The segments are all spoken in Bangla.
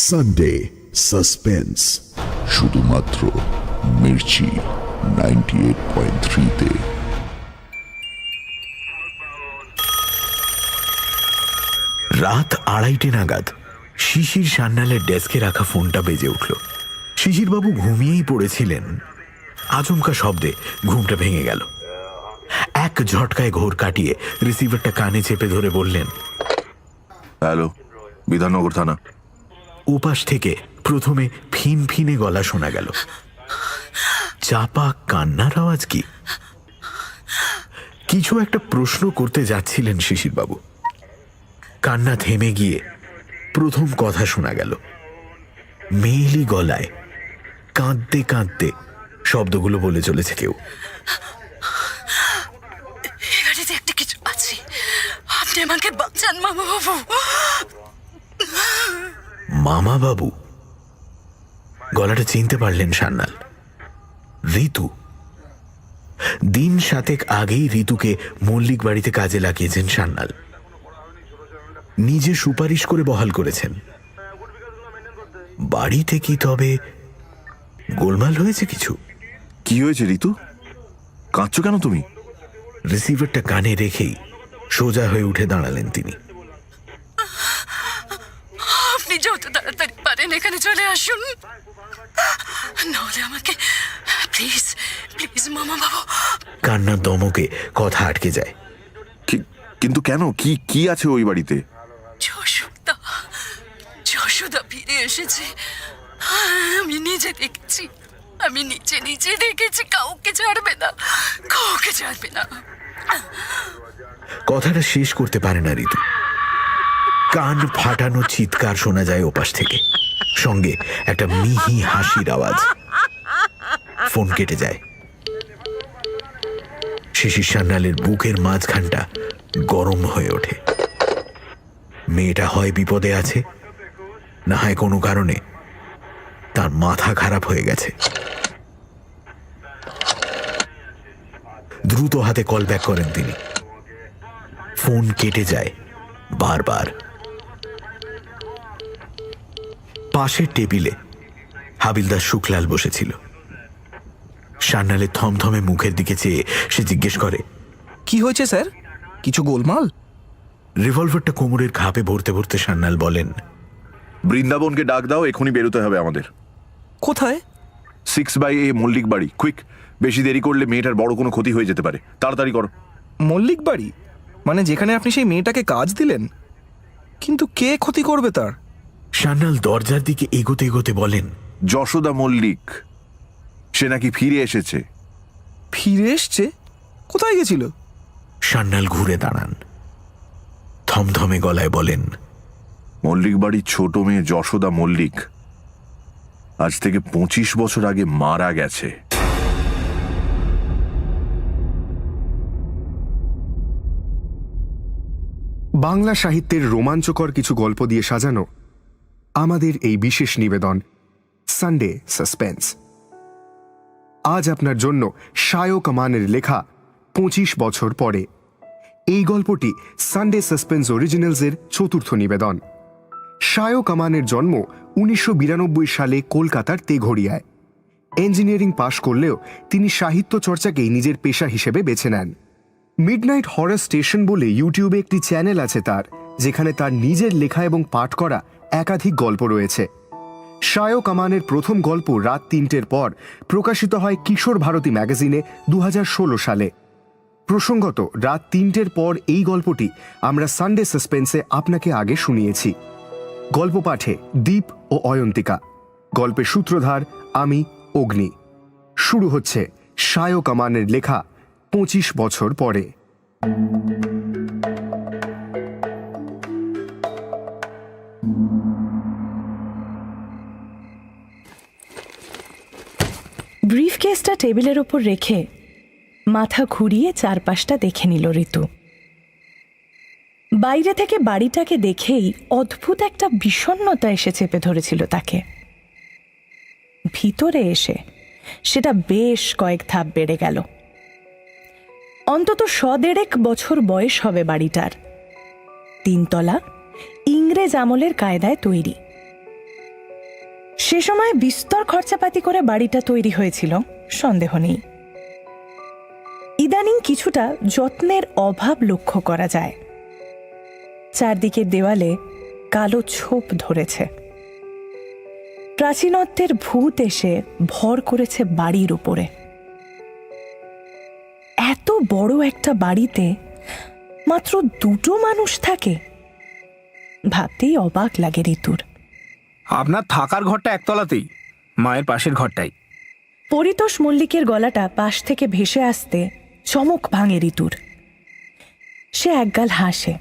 সানডে সাসপেন্স, শুধুমাত্র মির্চি 98.3-তে। রাত 2:30 নাগাদ শিশির সান্যালের ডেস্কে রাখা ফোনটা বেজে উঠল। শিশিরবাবু ঘুমিয়েই পড়েছিলেন। আচমকা শব্দে ঘুমটা ভেঙে গেল। এক ঝটকায় ঘোর কাটিয়ে রিসিভারটা কানে চেপে ধরে বললেন, হ্যালো, বিধাননগর থানা। ওপাশ থেকে প্রথমে ফিনফিনে গলা শোনা গেল। চাপা কান্নার আওয়াজ কি? কিছু একটা প্রশ্ন করতে যাচ্ছিলেন শিশিরবাবু। কান্না থেমে গিয়ে প্রথম কথা শোনা গেল। মেয়েলি গলায় কাঁদতে কাঁদতে শব্দগুলো বলে চলেছে কেউ। এখানে একটা কিছু আছে, আপনি আমাকে বাঁচান মামা বাবু। মামা বাবু? গলাটা চিনতে পারলেন সান্যাল। ঋতু। দিন 7 আগেই ঋতুকে মল্লিক বাড়িতে কাজে লাগিয়েছেন সান্যাল। নিজে সুপারিশ করে বহাল করেছেন। বাড়িতে কি তবে গোলমাল হয়েছে কিছু? কি হয়েছে ঋতু? কাঁদছো কেন তুমি? রিসিভারটা কানে রেখেই সোজা হয়ে উঠে দাঁড়ালেন তিনি। আপনি যত তাড়াতাড়ি পারেন এখানে চলে আসুন, নাহলে আমাকে প্লিজ প্লিজ মামা বাবু। কান্নার দমকে কথা আটকে যায়। কিন্তু কেন? কি কি আছে ওই বাড়িতে? যশোদা ফিরে এসেছে। আমি নিজে দেখেছি, আমি নিজে দেখেছি। কাউকে ছাড়বে না, কাউকে ছাড়বে না। কথাটা শেষ করতে পারে না ঋতু। কান ফাটানো চিৎকার শোনা যায় ওপাশ থেকে, সঙ্গে একটা মিহি হাসির আওয়াজ। ফোন কেটে যায়। শিশির সান্যালের বুকের মাঝখানটা গরম হয়ে ওঠে। মেয়েটা হয় বিপদে আছে, না হয় কোনো কারণে তার মাথা খারাপ হয়ে গেছে। দ্রুত হাতে কল ব্যাক করেন তিনি। ফোন কেটে যায় বারবার। পাশের টেবিলে হাবিলদার শুকলাল বসেছিল। সান্যালের থমথমে মুখের দিকে চেয়ে সে জিজ্ঞেস করে, কি হয়েছে স্যার? কিছু গোলমাল? রিভলভারটা কোমরের খাপে ভরতে ভরতে সান্যাল বলেন, বৃন্দাবনকে ডাক দাও, এখনই বেরোতে হবে আমাদের। কোথায়? 6/A মল্লিক বাড়ি, কুইক। বেশি দেরি করলে মেয়েটার বড় কোনো ক্ষতি হয়ে যেতে পারে, তাড়াতাড়ি করো। মল্লিক বাড়ি মানে যেখানে আপনি সেই মেয়েটাকে কাজ দিলেন? কিন্তু কে ক্ষতি করবে তার? সান্যাল দরজার দিকে এগোতে এগোতে বলেন, যশোদা মল্লিক, সে নাকি ফিরে এসেছে। ফিরে এসছে? কোথায় গেছিল? সান্যাল ঘুরে দাঁড়ান, থমথমে গলায় বলেন, মল্লিক বাড়ির ছোট মেয়ে যশোদা মল্লিক আজ থেকে 25 বছর আগে মারা গেছে। বাংলা সাহিত্যের রোমাঞ্চকর কিছু গল্প দিয়ে সাজানো আমাদের এই বিশেষ নিবেদন সানডে সাসপেন্স। আজ আপনার জন্য শায়ক আমানের লেখা 25 বছর পরে। এই গল্পটি সানডে সাসপেন্স অরিজিনালসের চতুর্থ নিবেদন। শায়ক আমানের জন্ম 1992 সালে কলকাতার তেঘড়িয়ায়। ইঞ্জিনিয়ারিং পাশ করলেও তিনি সাহিত্য চর্চাকেই নিজের পেশা হিসেবে বেছে নেন। মিডনাইট হরার স্টেশন বলে ইউটিউবে একটি চ্যানেল আছে তার, যেখানে তার নিজের লেখা এবং পাঠ করা একাধিক গল্প রয়েছে। শায়ক আমানের প্রথম গল্প রাত 3টের পর প্রকাশিত হয় কিশোর ভারতী ম্যাগাজিনে 2016 সালে। প্রসঙ্গত, রাত 3টের পর এই গল্পটি আমরা সানডে সাসপেন্সে আপনাকে আগে শুনিয়েছি। গল্প পাঠে দীপ ও অয়ন্তিকা, গল্পের সূত্রধার আমি অগ্নি। শুরু হচ্ছে শায়ক আমানের লেখা 25 বছর পরে। ব্রিফকেসটা টেবিলের ওপর রেখে মাথা ঘুরিয়ে চারপাশটা দেখে নিল ঋতু। বাইরে থেকে বাড়িটাকে দেখেই অদ্ভুত একটা বিষণ্ণতা এসে চেপে ধরেছিল তাকে। ভিতরে এসে সেটা বেশ কয়েক ধাপ বেড়ে গেল। অন্তত 100-1.5 বছর বয়স হবে বাড়িটার। 3 তলা, ইংরেজ আমলের কায়দায় তৈরি। সে সময় বিস্তর খরচাপাতি করে বাড়িটা তৈরি হয়েছিল, সন্দেহ নেই। ইদানিং কিছুটা যত্নের অভাব লক্ষ্য করা যায়। চারদিকের দেওয়ালে কালো ছোপ ধরেছে। প্রাচীনত্বের ভূত এসে ভর করেছে বাড়ির উপরে। এত বড় একটা বাড়িতে মাত্র দুটো মানুষ থাকে, ভাবতেই অবাক লাগে ঋতুর। আপনার থাকার ঘরটা একতলাতেই, মায়ের পাশের ঘরটাই। পরিতোষ মল্লিকের গলাটা পাশ থেকে ভেসে আসতে চমক ভাঙে ঋতুর। সে একগাল হাসে।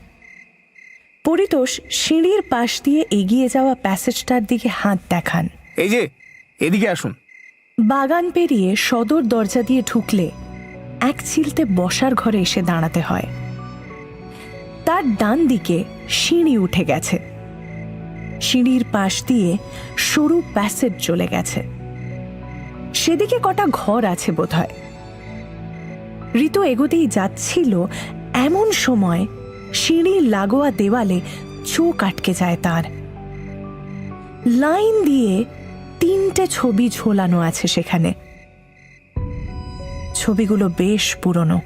পরিতোষ সিঁড়ির পাশ দিয়ে এগিয়ে যাওয়া প্যাসেজটার দিকে হাত দেখান। এই যে, এদিকে আসুন। বাগান পেরিয়ে সদর দরজা দিয়ে ঢুকলে এক চিলতে বসার ঘরে এসে দাঁড়াতে হয়। তার ডান দিকে সিঁড়ি উঠে গেছে। সিঁড়ির পাশ দিয়ে সরু প্যাসেজ চলে গেছে। সেদিকে কটা ঘর আছে বোধহয়। ঋতু এগোতেই যাচ্ছিল, এমন সময় সিঁড়ির লাগোয়া দেওয়ালে চোখ আটকে যায় তার। লাইন দিয়ে 3টে ছবি ঝোলানো আছে সেখানে। ছবিগুলো বেশ পুরনো।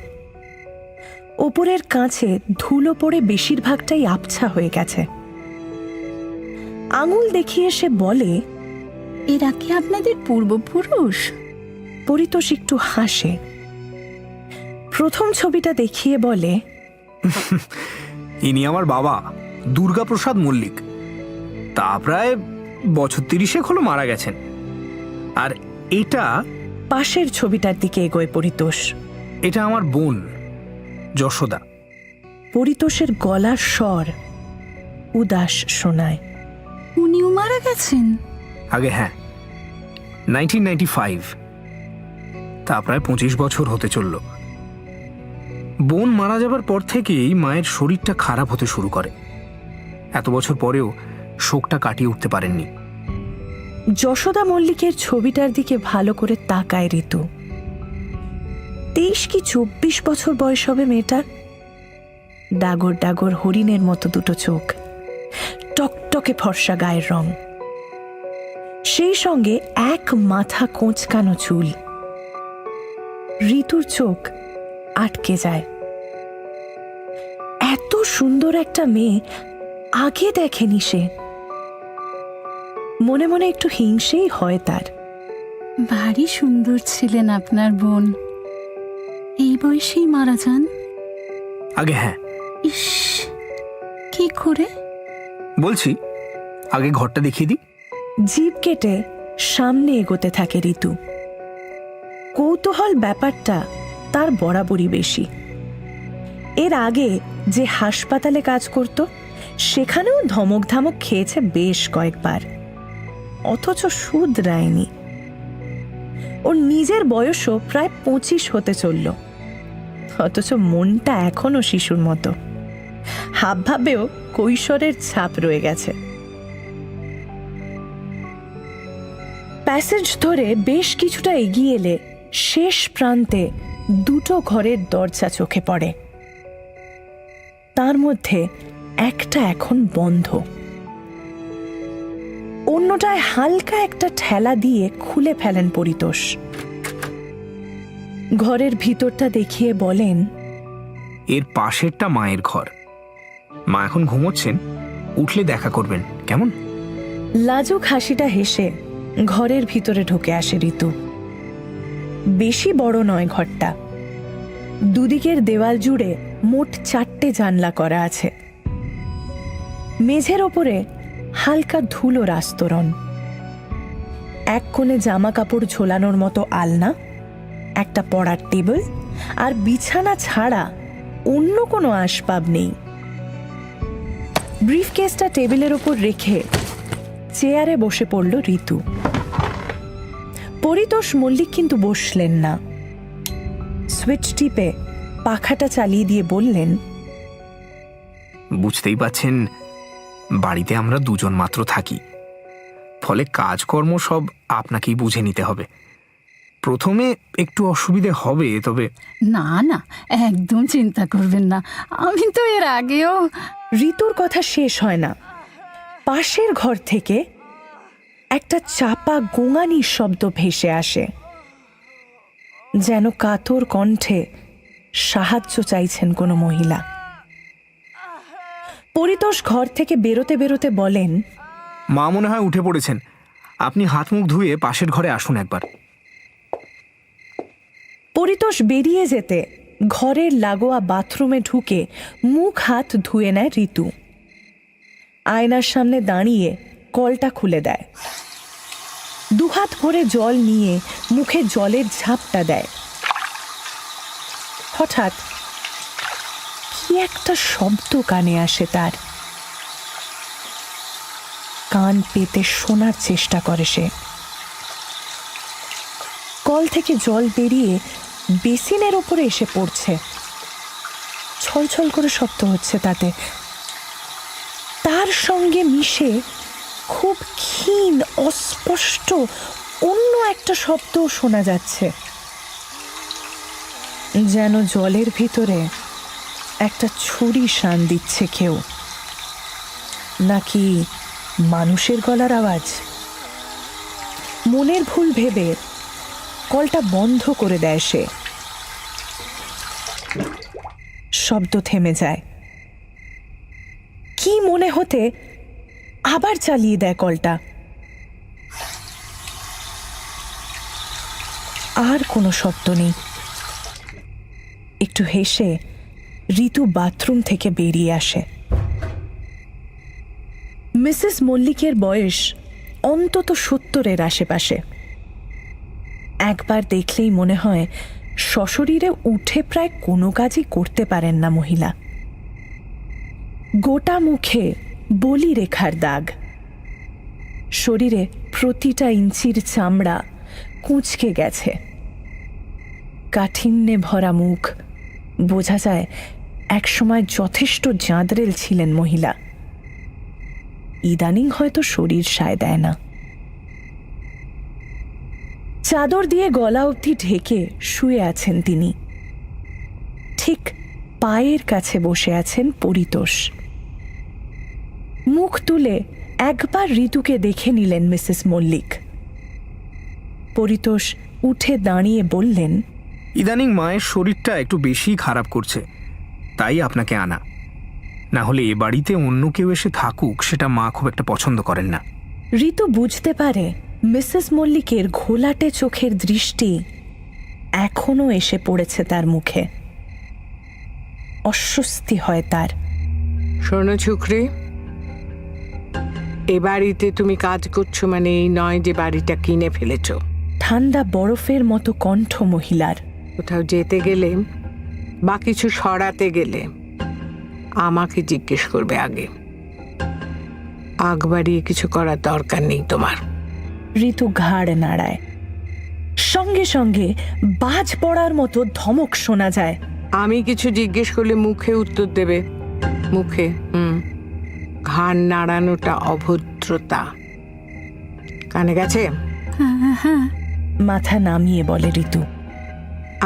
ওপরের কাঁচে ধুলো পড়ে বেশিরভাগটাই আবছা হয়ে গেছে। আঙুল দেখিয়ে সে বলে, এরা কি আপনাদের পূর্বপুরুষ? পরিতোষ একটু হাসে। প্রথম ছবিটা দেখিয়ে বলে, ইনি আমার বাবা, দুর্গাপ্রসাদ মল্লিক। তা প্রায় বছর 30 হলো মারা গেছেন। আর এটা পাশের ছবিটার দিকে এগোয় পরিতোষ। এটা আমার বোন যশোদা। পরিতোষের গলার স্বর উদাস শোনায়। উনিও মারা গেছেন? আগে হ্যাঁ, 1995। তা প্রায় 25 বছর হতে চলল। বোন মারা যাবার পর থেকেই মায়ের শরীরটা খারাপ হতে শুরু করে। এত বছর পরেও শোকটা কাটিয়ে উঠতে পারেননি। যশোদা মল্লিকের ছবিটার দিকে ভালো করে তাকায় ঋতু। 23 কি 24 বছর বয়স হবে মেয়েটার। ডাগর ডাগর হরিণের মতো দুটো চোখ, টকটকে ফর্সা গায়ের রং, সেই সঙ্গে এক মাথা কোঁচকানো চুল। ঋতুর চোখ আটকে যায়। এত সুন্দর একটা মেয়ে আগে দেখেনি সে। মনে মনে একটু হিংসেই হয় তার। ভারী সুন্দর ছিলেন আপনার বোন। এই বয়সেই মারা যান? আগে হ্যাঁ। ইস, কি করে? বলছি, আগে ঘরটা দেখিয়ে দিই। জিভ কেটে সামনে এগোতে থাকে ঋতু। কৌতূহল ব্যাপারটা তার বরাবরই বেশি। এর আগে যে হাসপাতালে কাজ করত, সেখানেও ধমক ধামক খেয়েছে বেশ কয়েকবার, অথচ শুধরায়নি। ওর নিজের বয়সও প্রায় 25 হতে চলল, অথচ মনটা এখনো শিশুর মতো। হাবভাবেও কৈশোরের ছাপ রয়ে গেছে। প্যাসেজ ধরে বেশ কিছুটা এগিয়ে এলে শেষ প্রান্তে দুটো ঘরের দরজা চোখে পড়ে। তার মধ্যে একটা এখন বন্ধ, অন্যটায় হালকা একটা ঠেলা দিয়ে খুলে ফেলেন পরিতোষ। ঘরের ভিতরটা দেখিয়ে বলেন, এর পাশেরটা মায়ের ঘর। মা এখন ঘুমোচ্ছেন, উঠলে দেখা করবেন কেমন? লাজুক হাসিটা হেসে ঘরের ভিতরে ঢুকে আসে ঋতু। বেশি বড় নয় ঘরটা। দুদিকের দেওয়াল জুড়ে মোট 4টে জানলা করা আছে। মেঝের ওপরে হালকা ধুলোর আস্তরণ। এক কোণে জামা কাপড় ঝোলানোর মতো আলনা, একটা পড়ার টেবিল, আর বিছানা ছাড়া অন্য কোনো আসবাব নেই। ব্রিফকেসটা টেবিলের ওপর রেখে চেয়ারে বসে পড়ল ঋতু। পরিতোষ মল্লিক কিন্তু বসলেন না। সুইচ টিপে পাখাটা চালিয়ে দিয়ে বললেন, বুঝতেই পাচ্ছেন, বাড়িতে আমরা দুজন মাত্র থাকি, ফলে কাজকর্ম সব আপনাকেই বুঝে নিতে হবে। প্রথমে একটু অসুবিধে হবে, তবে না না, একদম চিন্তা করবেন না। আমি তো এর আগেও। ঋতুর কথা শেষ হয় না। পাশের ঘর থেকে একটা চাপা গোঙানির শব্দ ভেসে আসে, যেন কাতর কণ্ঠে সাহায্য চাইছেন কোনো মহিলা। পরিতোষ ঘর থেকে বেরোতে বেরোতে বলেন, মা মনে হয় উঠে পড়েছেন, আপনি হাত মুখ ধুয়ে পাশের ঘরে আসুন একবার। পরিতোষ বেরিয়ে যেতে ঘরের লাগোয়া বাথরুমে ঢুকে মুখ হাত ধুয়ে নেয় ঋতু। আয়নার সামনে দাঁড়িয়ে কলটা খুলে দেয়, দুহাত ভরে জল নিয়ে মুখে জলের ঝাপটা দেয়। হঠাৎ কি একটা শব্দ কানে আসে তার। কান পেতে শোনার চেষ্টা করে সে। কল থেকে জল বেরিয়ে বেসিনের ওপরে এসে পড়ছে, ছলছল করে শব্দ হচ্ছে তাতে। তার সঙ্গে মিশে খুব ক্ষীণ অস্পষ্ট অন্য একটা শব্দও শোনা যাচ্ছে, যেন জলের ভিতরে একটা ছুরি শান দিচ্ছে কেউ, নাকি মানুষের গলার আওয়াজ। মনের ভুল ভেবে কলটা বন্ধ করে দেয় সে। শব্দ থেমে যায়। কি মনে হতে আবার চালিয়ে দেয় কলটা। আর কোনো শব্দ নেই। একটু হেসে ঋতু বাথরুম থেকে বেরিয়ে আসে। মিসেস মল্লিকের বয়স অন্তত 70-এর আশেপাশে। একবার দেখলেই মনে হয় সশরীরে উঠে প্রায় কোনো কাজই করতে পারেন না মহিলা। গোটা মুখে বলি রেখার দাগ, শরীরে প্রতিটা ইঞ্চির চামড়া কুঁচকে গেছে, কাঠিন্যে ভরা মুখ। বোঝা যায় একসময় যথেষ্ট জাঁদরেল ছিলেন মহিলা। ইদানিং হয়তো শরীর সায় দেয় না। চাদর দিয়ে গলা অবধি ঢেকে শুয়ে আছেন তিনি। ঠিক পায়ের কাছে বসে আছেন পরিতোষ। মুখ তুলে একবার ঋতুকে দেখে নিলেন মিসেস মল্লিক। পরিতোষ উঠে দাঁড়িয়ে বললেন, ইদানিং মায়ের শরীরটা একটু বেশি খারাপ করছে, তাই আপনাকে আনা। না হলে এ বাড়িতে অন্য কেউ এসে থাকুক সেটা মা খুব একটা পছন্দ করেন না। ঋতু বুঝতে পারে মিসেস মল্লিকের ঘোলাটে চোখের দৃষ্টি এখনো এসে পড়েছে তার মুখে। অস্বস্তি হয় তার। শোনো ছুকরি, এ বাড়িতে তুমি কাজ করছো মানে এই নয় যে বাড়িটা কিনে ফেলেছ। ঠান্ডা বরফের মতো কণ্ঠ মহিলার। কোথাও যেতে গেলে বা কিছু সরাতে গেলে আমাকে জিজ্ঞেস করবে আগে। আগ বাড়িয়ে কিছু করার দরকার নেই তোমার। ঋতু ঘাড় নাড়ায়। সঙ্গে সঙ্গে বাজ পড়ার মতো ধমক শোনা যায়। আমি কিছু জিজ্ঞেস করলে মুখে উত্তর দেবে। মুখে ঘাড় নাড়ানোটা অভদ্রতা। কানে গেছে? মাথা নামিয়ে বলে ঋতু।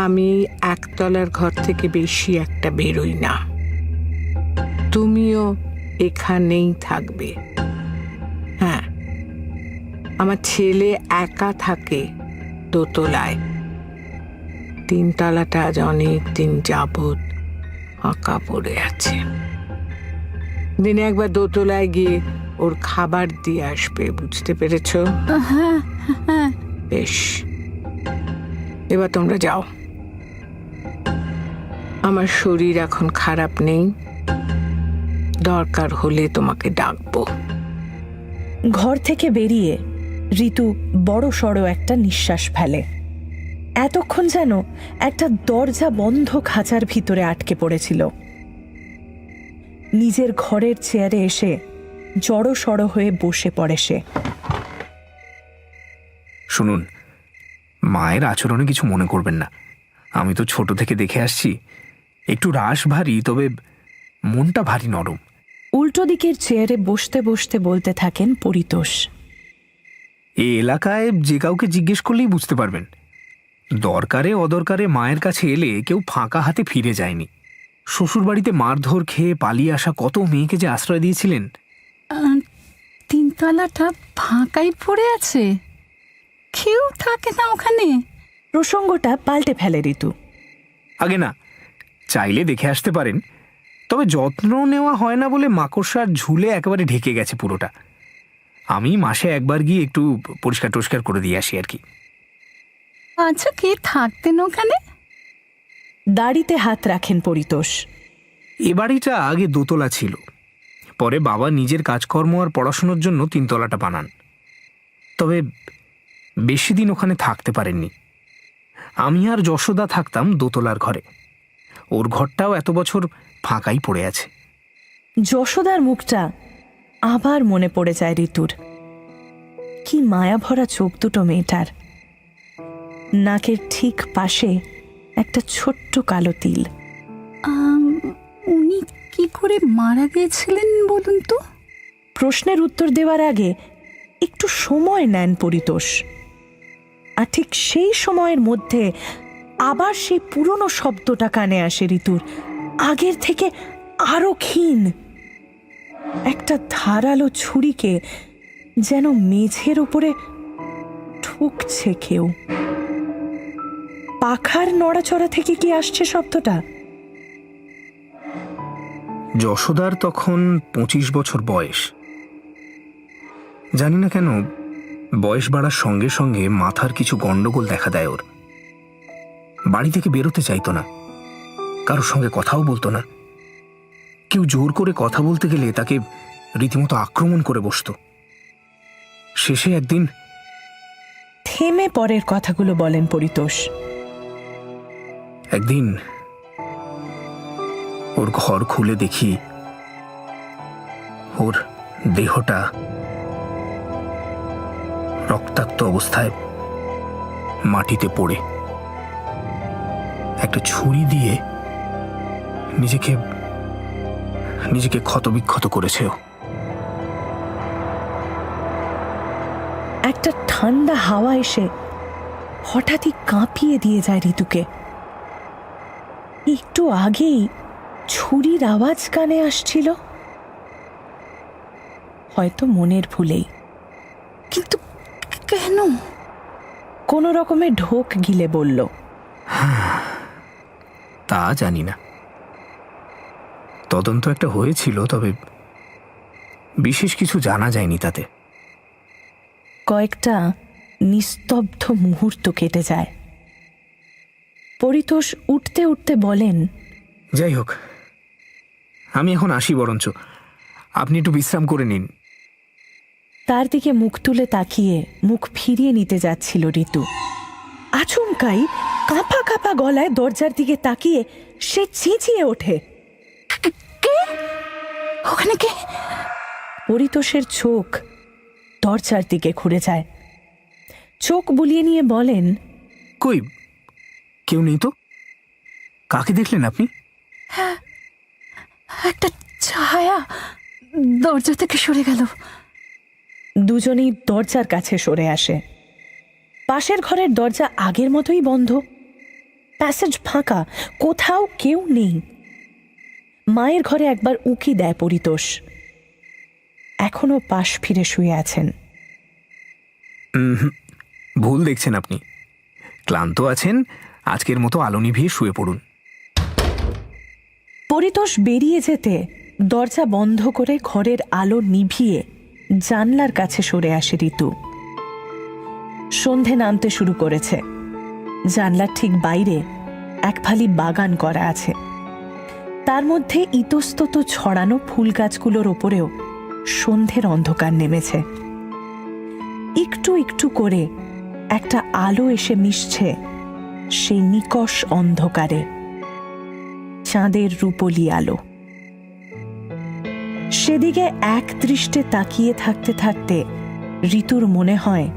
আমি একতলার ঘর থেকে বেশি একটা বেরোই না। তুমিও এখানেই থাকবে। হ্যাঁ, আমার ছেলে একা থাকে দোতলায়। 3 তলাটা আজ অনেক দিন যাবৎ ফাঁকা পড়ে আছে। দিনে একবার দোতলায় গিয়ে ওর খাবার দিয়ে আসবে, বুঝতে পেরেছ? বেশ, এবার তোমরা যাও। আমার শরীর এখন খারাপ নেই, দরকার হলে তোমাকে ডাকবো। ঘর থেকে বেরিয়ে ঋতু বড় সড়ো একটা নিঃশ্বাস ফেলে। এতক্ষণ যেন একটা দরজা বন্ধ খাঁচার ভিতরে আটকে পড়েছিল। নিজের ঘরের চেয়ারে এসে জড়ো সড়ো হয়ে বসে পড়ে সে। শুনুন, মায়ের আচরণে কিছু মনে করবেন না। আমি তো ছোট থেকে দেখে আসছি, একটু রাশ ভারী, তবে মনটা ভারী নরম। উল্টো দিকের চেয়ারে বসতে বসতে বলতে থাকেন পরিতোষ। এই এলাকায় যে কাউকে জিজ্ঞেস করলেই বুঝতে পারবেন, দরকারে অদরকারে মায়ের কাছে এলে কেউ ফাঁকা হাতে ফিরে যায়নি। শ্বশুরবাড়িতে মারধর খেয়ে পালিয়ে আসা কত মেয়েকে যে আশ্রয় দিয়েছিলেন। তিনতলাটা ফাঁকাই পড়ে আছে, কেউ থাকে না ওখানে। প্রসঙ্গটা পাল্টে ফেলে ঋতু। আগে না, চাইলে দেখে আসতে পারেন, তবে যত্ন নেওয়া হয় না বলে মাকড়সার ঝুলে একেবারে ঢেকে গেছে পুরোটা। আমি মাসে একবার গিয়ে একটু পরিষ্কার টরিষ্কার করে দিয়ে আসি আর কি। আচ্ছা, কে থাকতেন ওখানে? দাড়িতে হাত রাখেন পরিতোষ। এ বাড়িটা আগে দোতলা ছিল, পরে বাবা নিজের কাজকর্ম আর পড়াশোনার জন্য তিনতলাটা বানান। তবে বেশি দিন ওখানে থাকতে পারেননি। আমি আর যশোদা থাকতাম দোতলার ঘরে। ওর ঘরটাও এত বছর ফাঁকাই পড়ে আছে। যশোদার মুখটা আবার মনে পড়ে যায় ঋতুর। কি মায়া ভরা চোখ দুটো মেয়েটার। নাকের ঠিক পাশে একটা ছোট্ট কালো তিল। উনি কি করে মারা গিয়েছিলেন বলুন তো? প্রশ্নের উত্তর দেওয়ার আগে একটু সময় নেন পরিতোষ। আর ঠিক সেই সময়ের মধ্যে আবার সেই পুরনো শব্দটা কানে আসে ঋতুর, আগের থেকে আরো ক্ষীণ। একটা ধারালো ছুরিকে যেন মেঝের উপরে ঠুকছে কেউ। পাখার নড়াচড়া থেকে কি আসছে শব্দটা? যশোদার তখন 25 বছর বয়স। জানি না কেন বয়স বাড়ার সঙ্গে সঙ্গে মাথার কিছু গন্ডগোল দেখা দেয় ওর। বাড়ি থেকে বেরোতে চাইতো না, কারোর সঙ্গে কথাও বলতো না। কেউ জোর করে কথা বলতে গেলে তাকে রীতিমতো আক্রমণ করে বসতো। শেষে একদিন থেমে পরের কথাগুলো বলেন পরিতোষ। একদিন ওর ঘর খুলে দেখি ওর দেহটা রক্তাক্ত অবস্থায় মাটিতে পড়ে। একটা ছুরি দিয়ে নিজেকে ক্ষতবিক্ষত করেছে ও। একটা ঠান্ডা হাওয়া এসে হঠাৎই কাঁপিয়ে দিয়ে যায় ঋতুকে। একটু আগেই ছুরির আওয়াজ কানে আসছিল, হয়তো মনের ভুলেই। কিন্তু কেন? কোনো রকমে ঢোক গিলে বলল, তা জানি না। তদন্ত একটা হয়েছিল, তবে বিশেষ কিছু জানা যায়নি তাতে। কয়েকটা নিস্তব্ধ মুহূর্ত কেটে যায়। পরিতোষ উঠতে উঠতে বলেন, যাই হোক, আমি এখন আসি, বরঞ্চ আপনি একটু বিশ্রাম করে নিন। তার দিকে মুখ তুলে তাকিয়ে মুখ ফিরিয়ে নিতে যাচ্ছিল ঋতু। আচমকাই কাঁপা কাঁপা গলায় দরজার দিকে তাকিয়ে সে চেঁচিয়ে ওঠে, কে ওখানে? কে? পরিতোষের চোখ দরজার দিকে ঘুরে যায়। চোখ বুলিয়ে নিয়ে বলেন, কই, কেউ নেই তো। কাকে দেখলেন আপনি? একটা ছায়া দরজা থেকে সরে গেল। দুজনেই দরজার কাছে সরে আসে। পাশের ঘরের দরজা আগের মতোই বন্ধ। প্যাসেজ ফাঁকা, কোথাও কেউ নেই। মায়ের ঘরে একবার উঁকি দেয় পরিতোষ। এখনো পাশ ফিরে শুয়ে আছেন। ভুল দেখছেন আপনি। ক্লান্ত আছেন, আজকের মতো আলো নিভিয়ে শুয়ে পড়ুন। পরিতোষ বেরিয়ে যেতে দরজা বন্ধ করে ঘরের আলো নিভিয়ে জানলার কাছে সরে আসে ঋতু। সন্ধে নামতে শুরু করেছে। জানলার ঠিক বাইরে এক ফালি বাগান করা আছে। তার মধ্যে ইতস্তত ছড়ানো ফুল গাছগুলোর ওপরেও সন্ধ্যের অন্ধকার নেমেছে। একটু একটু করে একটা আলো এসে মিশছে সেই নিকষ অন্ধকারে, চাঁদের রূপলি আলো। সেদিকে এক দৃষ্টে তাকিয়ে থাকতে থাকতে ঋতুর মনে হয়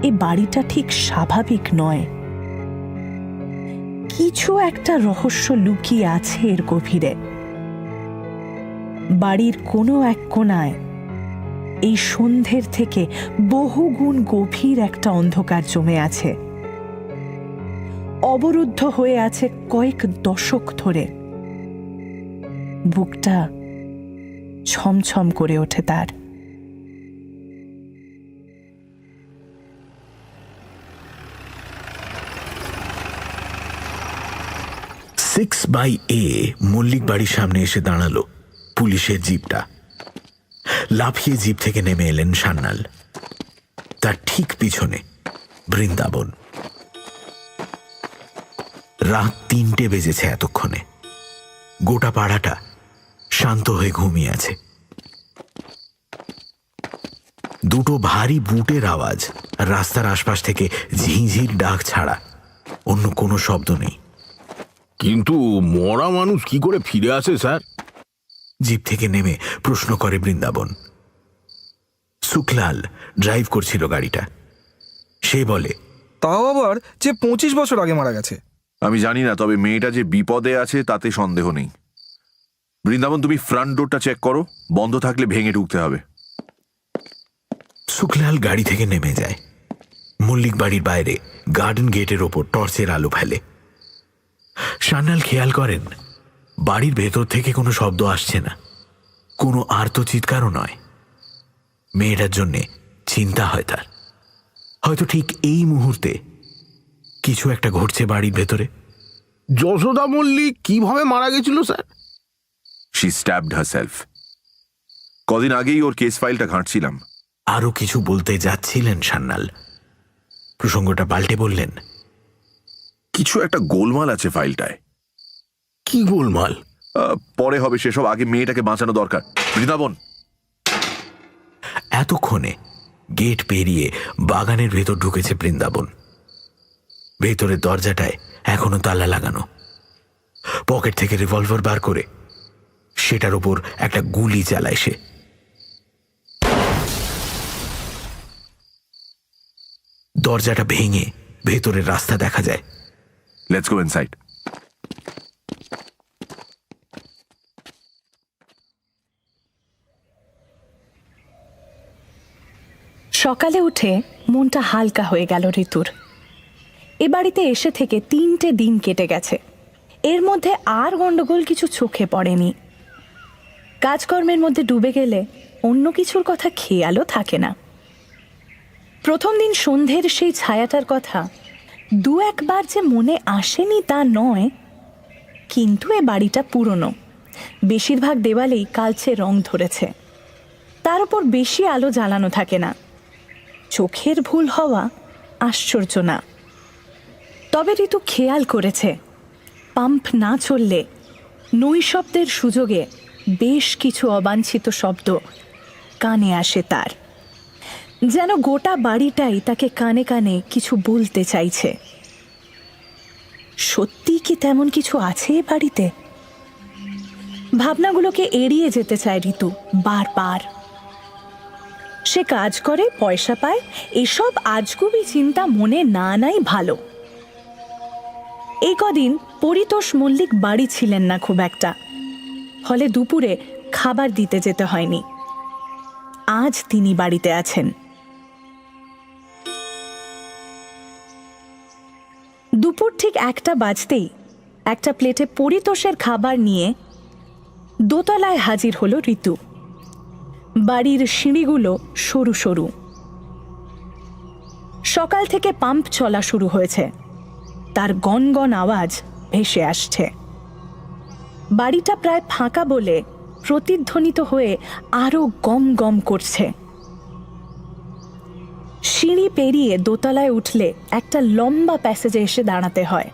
এ বাড়িটা ঠিক স্বাভাবিক নয়। কিছু একটা রহস্য লুকিয়ে আছে এর গভীরে। বাড়ির কোনো এক কোণায় এই সন্ধ্যের থেকে বহুগুণ গভীর একটা অন্ধকার জমে আছে, অবরুদ্ধ হয়ে আছে কয়েক দশক ধরে। বুকটা ছমছম করে ওঠে তার। 6/A মল্লিক বাড়ির সামনে এসে দাঁড়ালো পুলিশের জিপটা। লাফিয়ে জিপ থেকে নেমে এলেন সান্যাল। তার ঠিক পিছনে বৃন্দাবন। রাত 3টে বেজেছে এতক্ষণে। গোটা পাড়াটা শান্ত হয়ে ঘুমিয়ে আছে। দুটো ভারী বুটের আওয়াজ রাস্তার আশপাশ থেকে ঝিঁঝির ডাক ছাড়া অন্য কোনো শব্দ নেই। কিন্তু মরা মানুষ কি করে ফিরে আসে স্যার? জিপ থেকে নেমে প্রশ্ন করে বৃন্দাবন। সুখলাল ড্রাইভ করছিল গাড়িটা। সে বলে, তাও আবার যে 25 বছর আগে মারা গেছে। আমি জানি না, তবে মেয়েটা যে বিপদে আছে তাতে সন্দেহ নেই। বৃন্দাবন, তুমি ফ্রন্ট ডোরটা চেক করো, বন্ধ থাকলে ভেঙে ঢুকতে হবে। সুখলাল গাড়ি থেকে নেমে যায়। মল্লিক বাড়ির বাইরে গার্ডেন গেটের ওপর টর্চের আলো ফেলে। সান্যাল খেয়াল করেন বাড়ির ভেতর থেকে কোনো শব্দ আসছে না, কোনো আর্ত চিৎকারও নয়। মেয়েটার জন্যে চিন্তা হয় তার। হয়তো ঠিক এই মুহূর্তে কিছু একটা ঘটছে বাড়ির ভেতরে। যশোদা মল্লিক কিভাবে মারা গেছিল স্যার? She স্ট্যাবড herself. কদিন আগেই ওর কেস ফাইলটা ঘাঁটছিলাম। আরো কিছু বলতে যাচ্ছিলেন সান্যাল, প্রসঙ্গটা পাল্টে বললেন, কিছু একটা গোলমাল আছে ফাইলটায়। কি গোলমাল? পরে হবে সেসব, আগে মেয়েটাকে বাঁচানো দরকার। বৃন্দাবন। এতক্ষণে গেট পেরিয়ে বাগানের ভেতর ঢুকেছে বৃন্দাবন। ভেতরের দরজাটায় এখনো তালা লাগানো। পকেট থেকে রিভলভার বার করে সেটার ওপর একটা গুলি চালায় সে। দরজাটা ভেঙে ভেতরের রাস্তা দেখা যায়। Let's go inside. সকালে উঠে মনটা হালকা হয়ে গেল ঋতুর। এ বাড়িতে এসে থেকে 3টে দিন কেটে গেছে। এর মধ্যে আর গন্ডগোল কিছু চোখে পড়েনি। কাজকর্মের মধ্যে ডুবে গেলে অন্য কিছুর কথা খেয়ালও থাকে না। প্রথম দিন সন্ধ্যের সেই ছায়াটার কথা 2-1বার যে মনে আসেনি তা নয়, কিন্তু এ বাড়িটা পুরনো। বেশিরভাগ দেওয়ালেই কালচে রং ধরেছে। তার উপর বেশি আলো জ্বালানো থাকে না। চোখের ভুল হওয়া আশ্চর্য না। তবে ঋতু খেয়াল করেছে পাম্প না চললে নৈশব্দের সুযোগে বেশ কিছু অবাঞ্ছিত শব্দ কানে আসে তার। যেন গোটা বাড়িটাই তাকে কানে কানে কিছু বলতে চাইছে। সত্যি কি তেমন কিছু আছে এ বাড়িতে? ভাবনাগুলোকে এড়িয়ে যেতে চায় ঋতু বারবার। সে কাজ করে, পয়সা পায়, এসব আজগুবি চিন্তা মনে না নাই ভালো। এই কদিন পরিতোষ মল্লিক বাড়ি ছিলেন না খুব একটা, ফলে দুপুরে খাবার দিতে যেতে হয়নি। আজ তিনি বাড়িতে আছেন। দুপুর ঠিক 1টা বাজতেই একটা প্লেটে পরিতোষের খাবার নিয়ে দোতলায় হাজির হলো ঋতু। বাড়ির সিঁড়িগুলো সরু সরু। সকাল থেকে পাম্প চলা শুরু হয়েছে, তার গনগন আওয়াজ ভেসে আসছে। বাড়িটা প্রায় ফাঁকা বলে প্রতিধ্বনিত হয়ে আরো গম গম করছে। সিঁড়ি পেরিয়ে দোতলায় উঠলে একটা লম্বা প্যাসেজে এসে দাঁড়াতে হয়।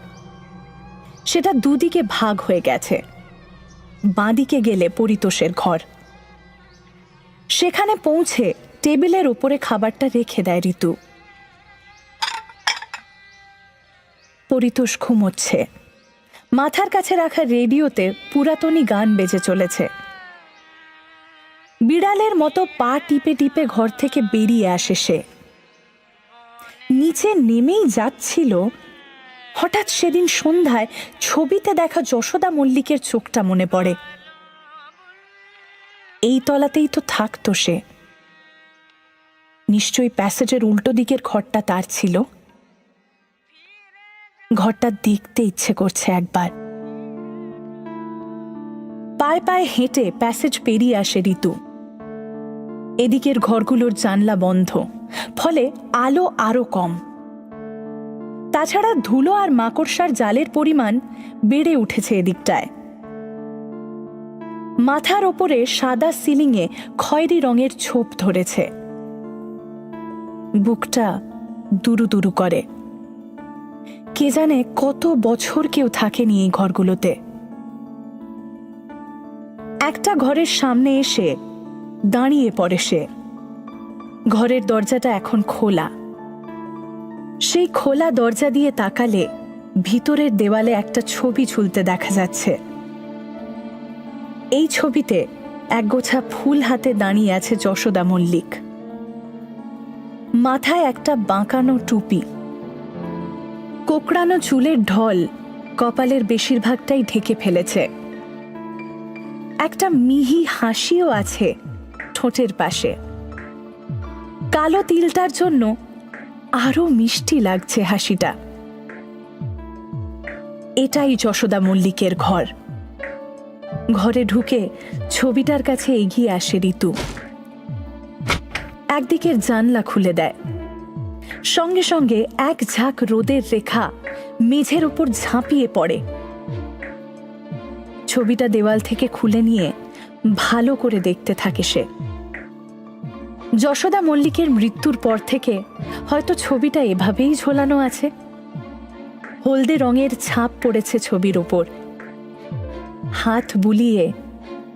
সেটা দুদিকে ভাগ হয়ে গেছে। বাঁদিকে গেলে পরিতোষের ঘর। সেখানে পৌঁছে টেবিলের উপরে খাবারটা রেখে দেয় ঋতু। পরিতোষ ঘুমোচ্ছে। মাথার কাছে রাখা রেডিওতে পুরাতনী গান বেজে চলেছে। বিড়ালের মতো পা টিপে টিপে ঘর থেকে বেরিয়ে আসে সে। নিচে নেমেই যাচ্ছিল, হঠাৎ সেদিন সন্ধ্যায় ছবিতে দেখা যশোদা মল্লিকের চোখটা মনে পড়ে। এই তলাতেই তো থাকতো সে। নিশ্চয়ই প্যাসেজের উল্টো দিকের ঘরটা তার ছিল। ঘরটা দেখতে ইচ্ছে করছে একবার। পায়ে পায়ে হেঁটে প্যাসেজ পেরিয়ে আসে ঋতু। এদিকের ঘরগুলোর জানলা বন্ধ, ফলে আলো আরো কম। তাছাড়া ধুলো আর মাকড়সার জালের পরিমাণ বেড়ে উঠেছে এদিকটায়। মাথার ওপরে সাদা সিলিংয়ে খয়েরি রঙের ছোপ ধরেছে। বুকটা দুরু দুরু করে। কে জানে কত বছর কেউ থাকেনি এই ঘরগুলোতে। একটা ঘরের সামনে এসে দাঁড়িয়ে পড়ে সে। ঘরের দরজাটা এখন খোলা। সেই খোলা দরজা দিয়ে তাকালে ভিতরের দেওয়ালে একটা ছবি ঝুলতে দেখা যাচ্ছে। এই ছবিতে একগোছা ফুল হাতে দাঁড়িয়ে আছে যশোদা মল্লিক। মাথায় একটা বাঁকানো টুপি, কোকড়ানো চুলের ঢল কপালের বেশিরভাগটাই ঢেকে ফেলেছে। একটা মিহি হাসিও আছে ঠোঁটের পাশে। কালো তিলটার জন্য আরো মিষ্টি লাগছে হাসিটা। এটাই যশোদা মল্লিকের ঘর। ঘরে ঢুকে ছবিটার কাছে এগিয়ে আসে ঋতু। একদিকের জানলা খুলে দেয়। সঙ্গে সঙ্গে এক ঝাঁক রোদের রেখা মেঝের উপর ঝাঁপিয়ে পড়ে। ছবিটা দেওয়াল থেকে খুলে নিয়ে ভালো করে দেখতে থাকে সে। যশোদা মল্লিকের মৃত্যুর পর থেকে হয়তো ছবিটা এভাবেই ঝোলানো আছে। হলদে রঙের ছাপ পড়েছে ছবির ওপর। হাত বুলিয়ে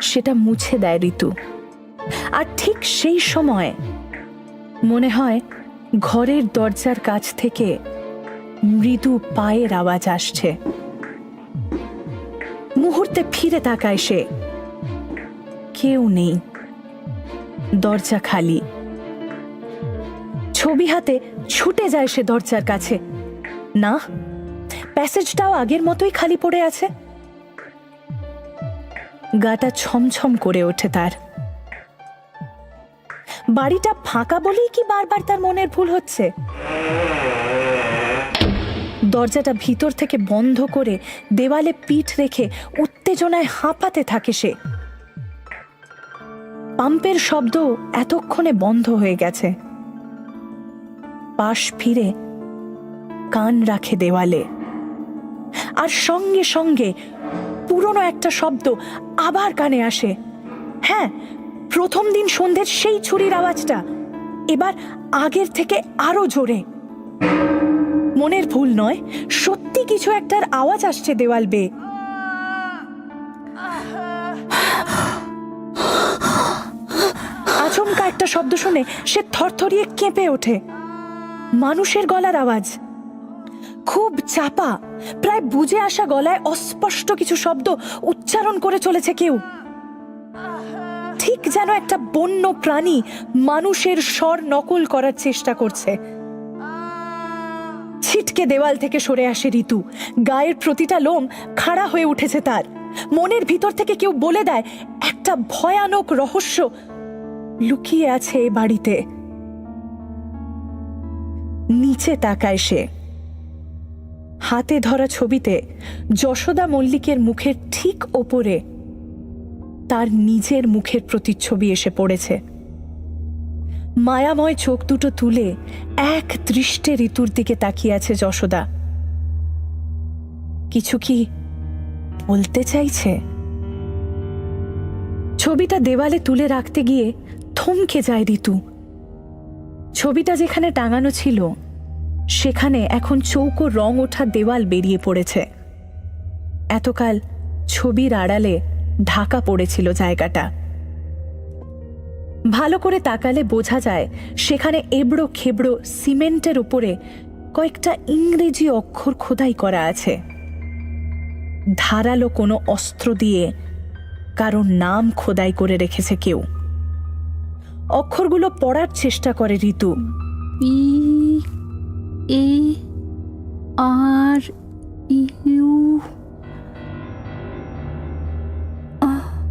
সেটা মুছে দেয় ঋতু। আর ঠিক সেই সময় মনে হয় ঘরের দরজার কাছ থেকে মৃদু পায়ের আওয়াজ আসছে। মুহূর্তে ফিরে তাকায় সে। কেউ নেই, দরজা খালি। ছবি হাতে ছুটে যায় সে দরজার কাছে। না, প্যাসেজটাও আগের মতোই খালি পড়ে আছে। গাটা ছমছম করে ওঠে তার। বাড়িটা ফাঁকা বলেই কি বারবার তার মনের ভুল হচ্ছে? দরজাটা ভিতর থেকে বন্ধ করে দেওয়ালে পিঠ রেখে উত্তেজনায় হাঁপাতে থাকে সে। পাম্পের শব্দ এতক্ষণে বন্ধ হয়ে গেছে। পাশ ফিরে কান রাখে দেওয়ালে। আর সঙ্গে সঙ্গে পুরনো একটা শব্দ আবার কানে আসে। হ্যাঁ, প্রথম দিন সন্ধ্যের সেই ছুরির আওয়াজটা, এবার আগের থেকে আরো জোরে। মনের ভুল নয়, সত্যি কিছু একটার আওয়াজ আসছে দেওয়াল বেয়ে। আচমকা একটা শব্দ শুনে সে থরথরিয়ে কেঁপে ওঠে। মানুষের গলার আওয়াজ, খুব চাপা, প্রায় বুঝে আসা গলায় অস্পষ্ট কিছু শব্দ উচ্চারণ করে চলেছে কেউ। ঠিক যেন একটা বন্য প্রাণী মানুষের স্বর নকল করার চেষ্টা করছে। ছিটকে দেওয়াল থেকে সরে আসে ঋতু। গায়ের প্রতিটা লোম খাড়া হয়ে উঠেছে তার। মনের ভিতর থেকে কেউ বলে দেয় একটা ভয়ানক রহস্য লুকিয়ে আছে এ বাড়িতে। নিচে তাকায় সে। হাতে ধরা ছবিতে যশোদা মল্লিকের মুখের ঠিক ওপরে তার নিজের মুখের প্রতিচ্ছবি এসে পড়েছে। মায়াময় চোখ দুটো তুলে এক দৃষ্টে ঋতুর দিকে তাকিয়ে আছে যশোদা। কিছু কি বলতে চাইছে? ছবিটা দেওয়ালে তুলে রাখতে গিয়ে থমকে যায় ঋতু। ছবিটা যেখানে টাঙানো ছিল সেখানে এখন চৌকো রং ওঠা দেওয়াল বেরিয়ে পড়েছে। এতকাল ছবির আড়ালে ঢাকা পড়েছিল জায়গাটা। ভালো করে তাকালে বোঝা যায় সেখানে এবড়ো খেবড়ো সিমেন্টের উপরে কয়েকটা ইংরেজি অক্ষর খোদাই করা আছে। ধারালো কোনো অস্ত্র দিয়ে কারোর নাম খোদাই করে রেখেছে কেউ। অক্ষরগুলো পড়ার চেষ্টা করে ঋতু।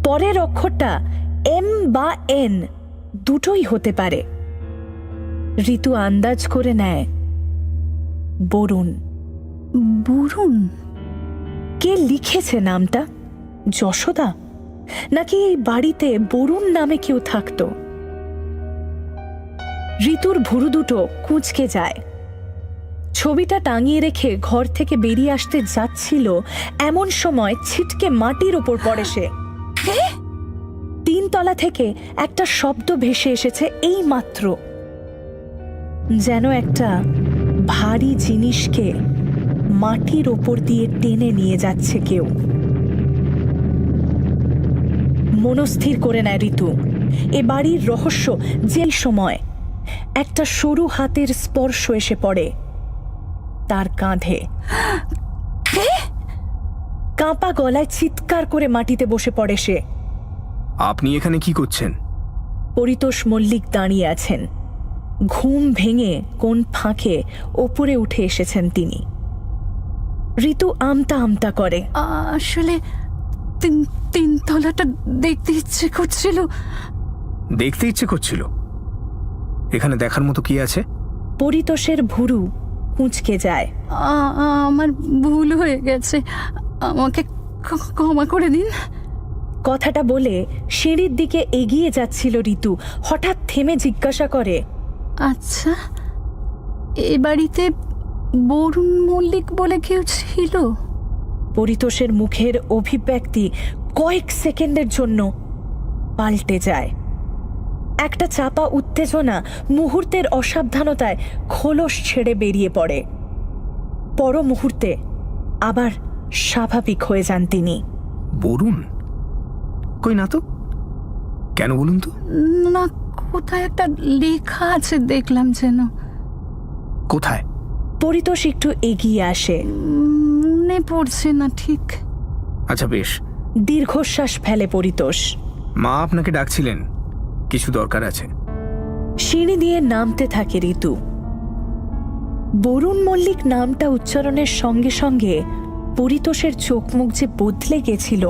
পরের অক্ষরটা এম বা এন দুটোই হতে পারে। ঋতু আন্দাজ করে নেয় বরুণ। বরুণ? কে লিখেছে নামটা? যশোদা? নাকি এই বাড়িতে বরুণ নামে কেউ থাকতো? ঋতুর ভুরু দুটো কুঁচকে যায়। ছবিটা টাঙিয়ে রেখে ঘর থেকে বেরিয়ে আসতে যাচ্ছিল এমন সময় ছিটকে মাটির ওপর পড়ে সে। 3 তলা থেকে একটা শব্দ ভেসে এসেছে এই মাত্র, যেন একটা ভারী জিনিসকে মাটির ওপর দিয়ে টেনে নিয়ে যাচ্ছে কেউ। মনস্থির করে নেয় ঋতু, এ বাড়ির রহস্য। যেই সময় একটা সরু হাতের স্পর্শ এসে পড়ে তার কাঁধে, কাঁপা গলায় চিৎকার করে মাটিতে বসে পড়ে সে। আপনি এখানে কি করছেন? পরিতোষ মল্লিক দাঁড়িয়ে আছেন। ঘুম ভেঙে কোন ফাঁকে ওপরে উঠে এসেছেন তিনি। ঋতু আমতা আমতা করে। আসলে 3 তলাটা দেখতে ইচ্ছে করছিল। দেখতে ইচ্ছে করছিল? এখানে দেখার মতো কি আছে? পরিতোষের ভুরু কুঁচকে যায়। আমার ভুল হয়ে গেছে, আমাকে ক্ষমা করে দিন। কথাটা বলে সিঁড়ির দিকে এগিয়ে যাচ্ছিল ঋতু, হঠাৎ থেমে জিজ্ঞাসা করে, আচ্ছা, এ বাড়িতে বরুণ মল্লিক বলে কেউ ছিল? পরিতোষের মুখের অভিব্যক্তি কয়েক সেকেন্ডের জন্য পাল্টে যায়। একটা চাপা উত্তেজনা মুহূর্তের অসাবধানতায় খোলস ছেড়ে বেরিয়ে পড়ে। পর মুহূর্তে আবার স্বাভাবিক হয়ে যান তিনি। বরুণ? কই না তো। কেন বলুন তো? না, কোথায় একটা লেখা আছে দেখলাম যেন। কোথায়? পরিতোষ একটু এগিয়ে আসে। মনে পড়ছে না ঠিক। আচ্ছা বেশ। দীর্ঘশ্বাস ফেলে পরিতোষ। মা আপনাকে ডাকছিলেন, কিছু দরকার আছে। সিঁড়ি দিয়ে নামতে থাকে ঋতু। বরুণ মল্লিক নামটা উচ্চারণের সঙ্গে সঙ্গে পরিতোষের চোখ মুখ যে বদলে গেছিল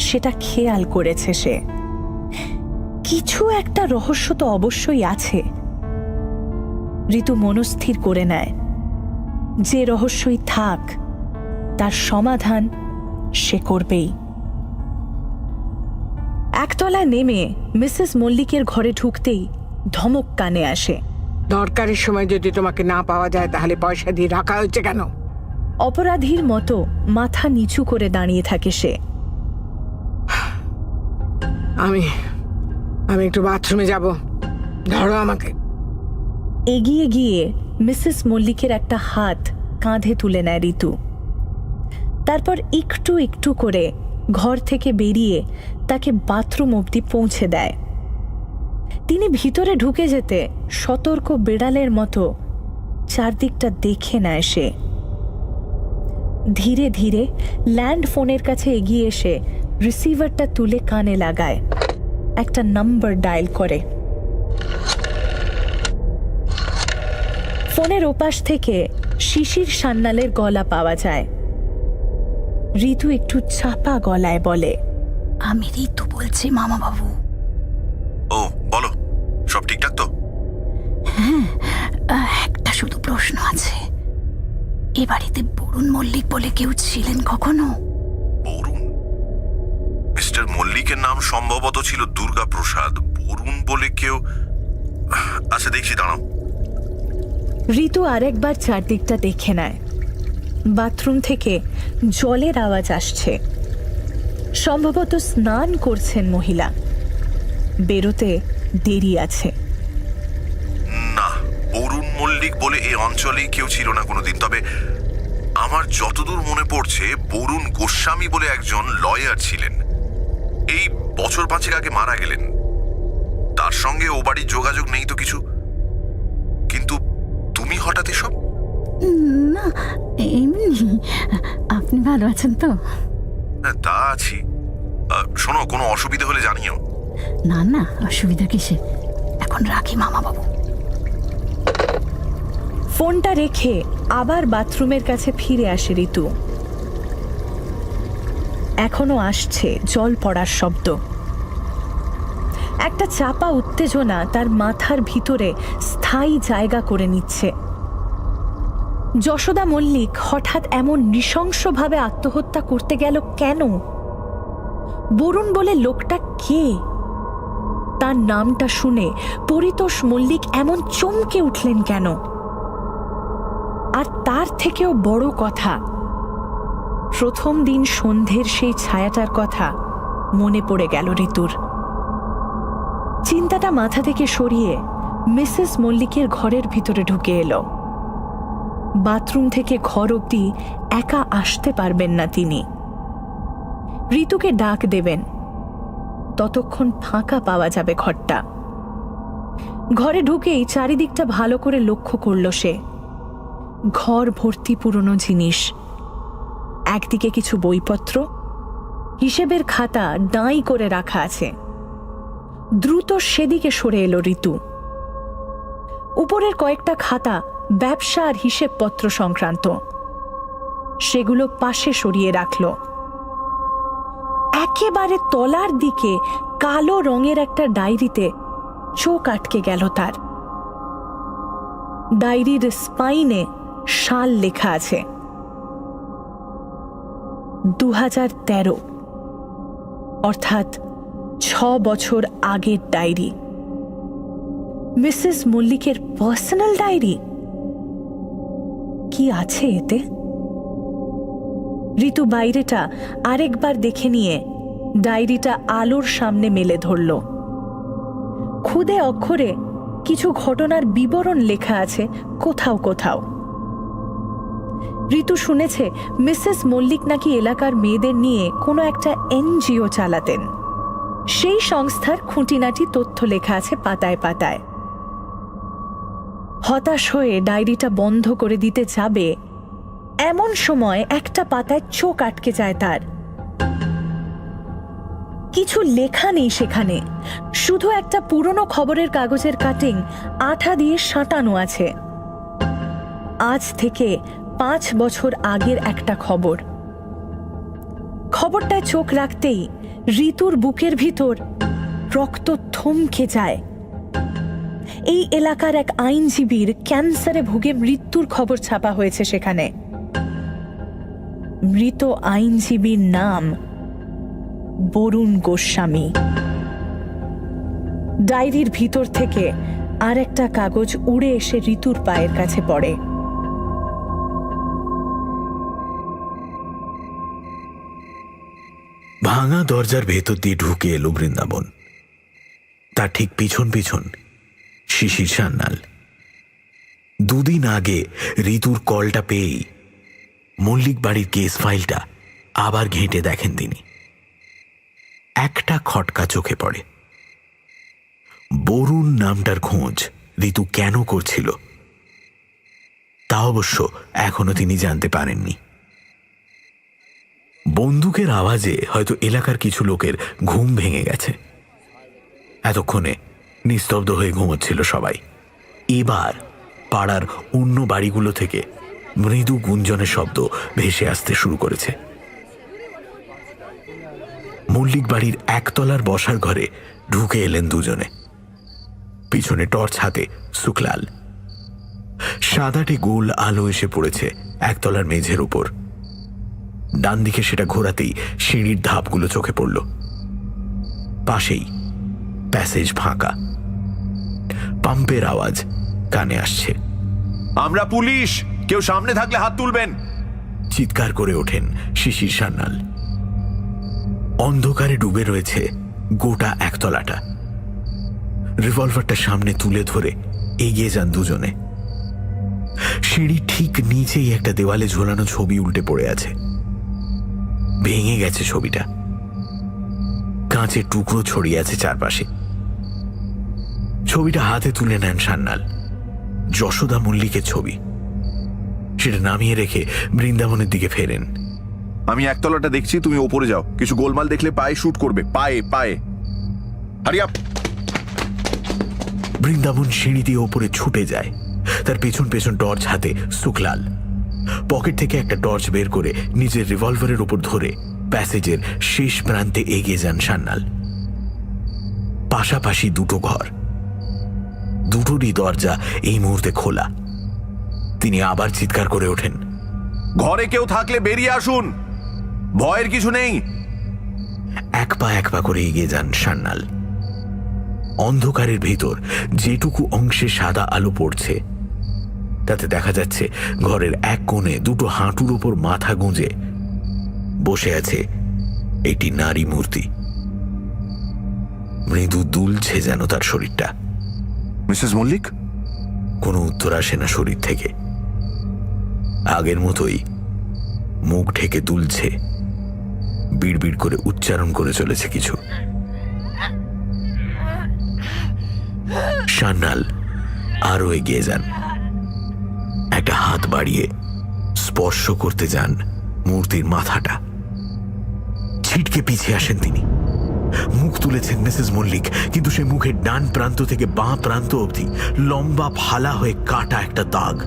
সেটা খেয়াল করেছে সে। কিছু একটা রহস্য তো অবশ্যই আছে। ঋতু মনস্থির করে নেয়, যে রহস্যই থাক তার সমাধান সে করবেই। একতলায় নেমে মিসেস মল্লিকের ঘরে ঢুকতেই ধমক কানে আসে। দরকারের সময় যদি তোমাকে না পাওয়া যায় তাহলে পয়সা দিয়ে রাখা হয়েছে কেন? অপরাধীর মতো মাথা নিচু করে দাঁড়িয়ে থাকে সে। আমি একটু বাথরুমে যাব, ধরো আমাকে। এগিয়ে গিয়ে মিসেস মল্লিকের একটা হাত কাঁধে তুলে নেয় ঋতু। তারপর একটু একটু করে ঘর থেকে বেরিয়ে তাকে বাথরুম অবধি পৌঁছে দেয়। তিনি ভিতরে ঢুকে যেতে সতর্ক বিড়ালের মতো চারদিকটা দেখে নেয় সে। ধীরে ধীরে ল্যান্ড ফোনের কাছে এগিয়ে এসে রিসিভারটা তুলে কানে লাগায়, একটা নাম্বার ডায়াল করে। ফোনের ওপাশ থেকে শিশির সান্যালের গলা পাওয়া যায়। ঋতু একটু চাপা গলায় বলে, আমি ঋতু বলছি মামা বাবু। ও বলো, সব ঠিকঠাক তো? একটা শুধু প্রশ্ন আছে, এ বাড়িতে বরুণ মল্লিক বলে কেউ ছিলেন কখনো? বরুণ? মিস্টার মল্লিকের নাম সম্ভবত ছিল দুর্গা প্রসাদ। বরুণ বলে কেউ? আচ্ছা দেখছি, দাঁড়াও। ঋতু আরেকবার চারদিকটা দেখে নেয়। বাথরুম থেকে জলের আওয়াজ আসছে। সম্ভবত স্নান করছেন মহিলা। বেরোতে দেরি আছে। না, বরুণ মল্লিক বলে এই অঞ্চলেই কেউ ছিল না কোনোদিন। তবে আমার যতদূর মনে পড়ছে, বরুণ গোস্বামী বলে একজন লয়ার ছিলেন। এই বছর 5 আগে মারা গেলেন। তার সঙ্গে ও বাড়ির যোগাযোগ নেই তো কিছু। কিন্তু তুমি হঠাৎ এসব? না, এমনি। আপনি ভালো আছেন তো? হ্যাঁ, তা আছি। শোনো, কোনো অসুবিধা হলে জানিও। না না, অসুবিধা কিসে। এখন রাখি মামা বাবু। ফোনটা রেখে আবার বাথরুমের কাছে ফিরে আসে ঋতু। এখনো আসছে জল পড়ার শব্দ। একটা চাপা উত্তেজনা তার মাথার ভিতরে স্থায়ী জায়গা করে নিচ্ছে। যশোদা মল্লিক হঠাৎ এমন নৃশংসভাবে আত্মহত্যা করতে গেল কেন? বরুণ বলে লোকটা কে? তার নামটা শুনে পরিতোষ মল্লিক এমন চমকে উঠলেন কেন? আর তার থেকেও বড় কথা, প্রথম দিন সন্ধ্যের সেই ছায়াটার কথা মনে পড়ে গেল ঋতুর। চিন্তাটা মাথা থেকে সরিয়ে মিসেস মল্লিকের ঘরের ভিতরে ঢুকে এলো। বাথরুম থেকে ঘর অবধি একা আসতে পারবেন না তিনি। ঋতুকে ডাক দেবেন, ততক্ষণ ফাঁকা পাওয়া যাবে ঘরটা। ঘরে ঢুকেই চারিদিকটা ভালো করে লক্ষ্য করল সে। ঘর ভর্তি পুরনো জিনিস, একদিকে কিছু বইপত্র, হিসেবের খাতা ডাঁই করে রাখা আছে। দ্রুত সেদিকে সরে এলো ঋতু। উপরের কয়েকটা খাতা ব্যবসা আর হিসেবপত্র সংক্রান্ত, সেগুলো পাশে সরিয়ে রাখল। একেবারে তলার দিকে কালো রঙের একটা ডায়েরিতে চোখ আটকে গেল তার। ডায়েরির স্পাইনে সাল লেখা আছে 2013, অর্থাৎ 6 বছর আগের ডায়েরি। মিসেস মল্লিকের পার্সোনাল ডায়েরি। কি আছে এতে? ঋতু বাইরেটা আরেকবার দেখে নিয়ে ডায়েরিটা আলোর সামনে মেলে ধরল। খুদে অক্ষরে কিছু ঘটনার বিবরণ লেখা আছে কোথাও কোথাও। ঋতু শুনেছে মিসেস মল্লিক নাকি এলাকার মেয়েদের নিয়ে কোনো একটা এনজিও চালাতেন। সেই সংস্থার খুঁটিনাটি তথ্য লেখা আছে পাতায় পাতায়। হতাশ হয়ে ডায়েরিটা বন্ধ করে দিতে যাবে, এমন সময় একটা পাতায় চোখ আটকে যায় তার। কিছু লেখা নেই সেখানে, শুধু একটা পুরনো খবরের কাগজের কাটিং আঠা দিয়ে সাঁটানো আছে। আজ থেকে 5 বছর আগের একটা খবর। খবরটায় চোখ রাখতেই ঋতুর বুকের ভিতর রক্ত থমকে যায়। এই এলাকার এক আইনজীবীর ক্যান্সারে ভুগে মৃত্যুর খবর ছাপা হয়েছে সেখানে। মৃত আইনজীবীর নাম বরুণ গোস্বামী। ডায়েরির ভিতর থেকে আর একটা কাগজ উড়ে এসে ঋতুর পায়ের কাছে পড়ে। ভাঙা দরজার ভেতর দিয়ে ঢুকে এলো বৃন্দাবন। তার ঠিক পিছন পিছন শিশির সান্যাল। 2 দিন আগে ঋতুর কলটা পেয়েই মল্লিক বাড়ির কেস ফাইলটা আবার ঘেঁটে দেখেন তিনি। একটা খটকা চোখে পড়ে। বরুণ নামটার খোঁজ ঋতু কেন করছিল তা অবশ্য এখনো তিনি জানতে পারেননি। বন্দুকের আওয়াজে হয়তো এলাকার কিছু লোকের ঘুম ভেঙে গেছে। এতক্ষণে নিস্তব্ধ হয়ে ঘুমোচ্ছিল সবাই। এবার পাড়ার অন্য বাড়িগুলো থেকে মৃদু গুঞ্জনের শব্দ ভেসে আসতে শুরু করেছে। মল্লিক বাড়ির একতলার বসার ঘরে ঢুকে এলেন দুজনে। পিছনে টর্চ হাতে শুক্লাল। সাদাটে গোল আলো এসে পড়েছে একতলার মেঝের উপর। ডান দিকে সেটা ঘোরাতেই সিঁড়ির ধাপগুলো চোখে পড়ল। পাশেই প্যাসেজ ফাঁকা। পাম্পের আওয়াজ কানে আসছে। আমরা পুলিশ, কেউ সামনে থাকলে হাত তুলবেন, চিৎকার করে ওঠেন শিশির সান্যাল। অন্ধকারে ডুবে রয়েছে গোটা একতলাটা। রিভলভারটা সামনে তুলে ধরে এগিয়ে যান দুজনে। সিঁড়ি ঠিক নিচেই একটা দেওয়ালে ঝোলানো ছবি উল্টে পড়ে আছে। ভেঙে গেছে ছবিটা, কাঁচের টুকরো ছড়িয়ে আছে চারপাশে। ছবিটা হাতে তুলে নেন সান্যাল। যশোদা মল্লিকের ছবি। সেটা নামিয়ে রেখে বৃন্দাবনের দিকে ফেরেন। আমি একতলাটা দেখছি, তুমি ওপরে যাও। কিছু গোলমাল দেখলে পায়ে শুট করবে, পায়ে পায়ে। Hurry up. বৃন্দাবন সিঁড়ি দিয়ে ওপরে ছুটে যায়। তার পেছন পেছন টর্চ হাতে শুক্লাল। পকেট থেকে একটা টর্চ বের করে নিজের রিভলভারের উপর ধরে প্যাসেজের শেষ প্রান্তে এগিয়ে যান সান্যাল। পাশাপাশি দুটো ঘর, দুটোরই দরজা এই মুহূর্তে খোলা। তিনি আবার চিৎকার করে ওঠেন, ঘরে কেউ থাকলে বেরিয়ে আসুন, ভয়ের কিছু নেই। এক পা করে এগিয়ে যান সান্যাল। অন্ধকারের ভিতর যেটুকু অংশে সাদা আলো পড়ছে তাতে দেখা যাচ্ছে ঘরের এক কোণে দুটো হাঁটুর উপর মাথা গুঁজে বসে আছে একটি নারী মূর্তি। মৃদু দুলছে যেন তার শরীরটা। মিসেস মল্লিক? কোনো উত্তর আসে না শরীর থেকে। আগের মতোই মুখ ঢেকে দুলছে, বিড়বিড় করে উচ্চারণ করে চলেছে কিছু। সান্যাল আরো এগিয়ে যান, একটা হাত বাড়িয়ে স্পর্শ করতে যান মূর্তির মাথাটা। ছিটকে পিছিয়ে আসেন তিনি। মুখ তুলেছেন মিসেস মল্লিক, কিন্তু সে মুখের ডান প্রান্ত থেকে বাঁ প্রান্ত অবধি লম্বা ফালা হয়ে কাটা একটা দাগ।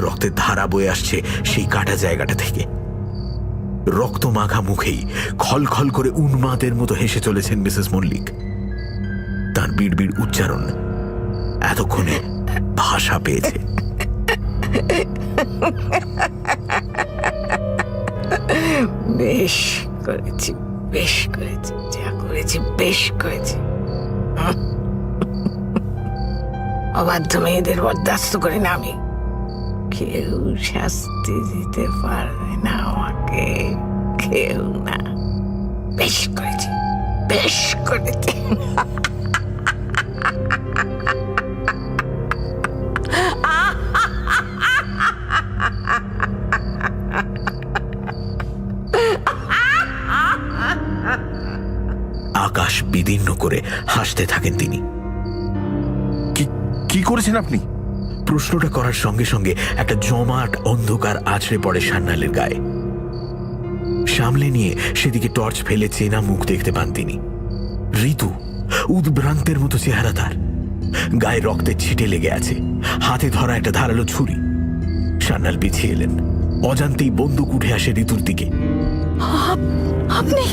রক্তের ধারা বয়ে আসছে সেই কাটা জায়গাটা থেকে। রক্ত মাখা মুখেই খলখল করে উন্মাদের মতো হেসে চলেছেন মিসেস মল্লিক। তার বিড়বিড় উচ্চারণ এতক্ষণে ভাষা পেয়েছে। বেশ করেছি, বেশ করেছি, যা করেছি বেশ করেছি। অবাধ্য মেয়েদের বরদাস্ত করি না আমি। কেউ শাস্তি দিতে পারবে না আমাকে, কেউ না। বেশ করেছি, বেশ করেছি। আকাশ বিদীর্ণ করে হাসতে থাকেন তিনি। কি করেছেন আপনি? প্রশ্নটা করার সঙ্গে সঙ্গে একটা জমাট অন্ধকার আছড়ে পড়ে সান্যালের গায়ে। সামলে নিয়ে সেদিকে টর্চ ফেলে চেনা মুখ দেখতে পান তিনি। ঋতু, উদ্ভ্রান্তের মতো চেহারা তার, গায়ে রক্তের ছিটে লেগে আছে, হাতে ধরা একটা ধারালো ছুরি। সান্যাল পিছিয়ে এলেন, অজান্তেই বন্দুক উঠে আসে ঋতুর দিকে। আপনি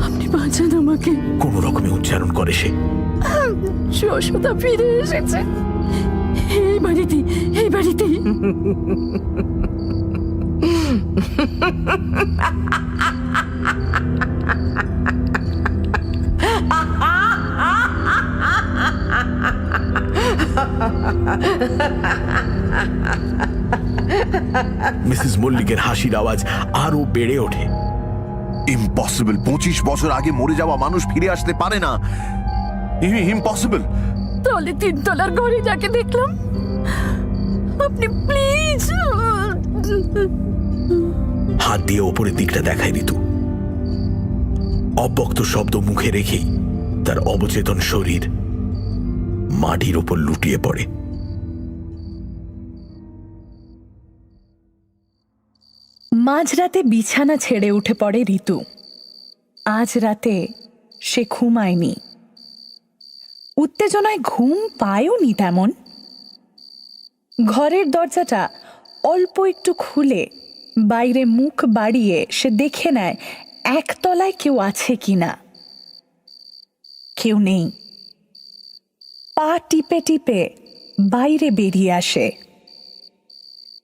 আপনি বাঁচান আমাকে। কোন রকমে উচ্চারণ করে সে। যশোদা ফিরে এসেছে এই বাড়িতে, এই বাড়িতে। মিসেস মল্লিকের হাসির আওয়াজ আরো বেড়ে ওঠে। ইম্পসিবল! 25 বছর আগে মরে যাওয়া মানুষ ফিরে আসতে পারে না। ইম্পসিবল! তাহলে 3 তলার ঘরে যাকে দেখলাম, আপনি প্লিজ। হাত দিয়ে ওপরের দিকটা দেখায় ঋতু। অব্যক্ত শব্দ মুখে রেখেই তার অবচেতন শরীর মাটির ওপর লুটিয়ে পড়ে। মাঝরাতে বিছানা ছেড়ে উঠে পড়ে ঋতু। আজ রাতে সে ঘুমায়নি। উত্তেজনায় ঘুম পায়ওনি তেমন। ঘরের দরজাটা অল্প একটু খুলে বাইরে মুখ বাড়িয়ে সে দেখে নেয় একতলায় কেউ আছে কিনা। কেউ নেই। পা টিপে টিপে বাইরে বেরিয়ে আসে।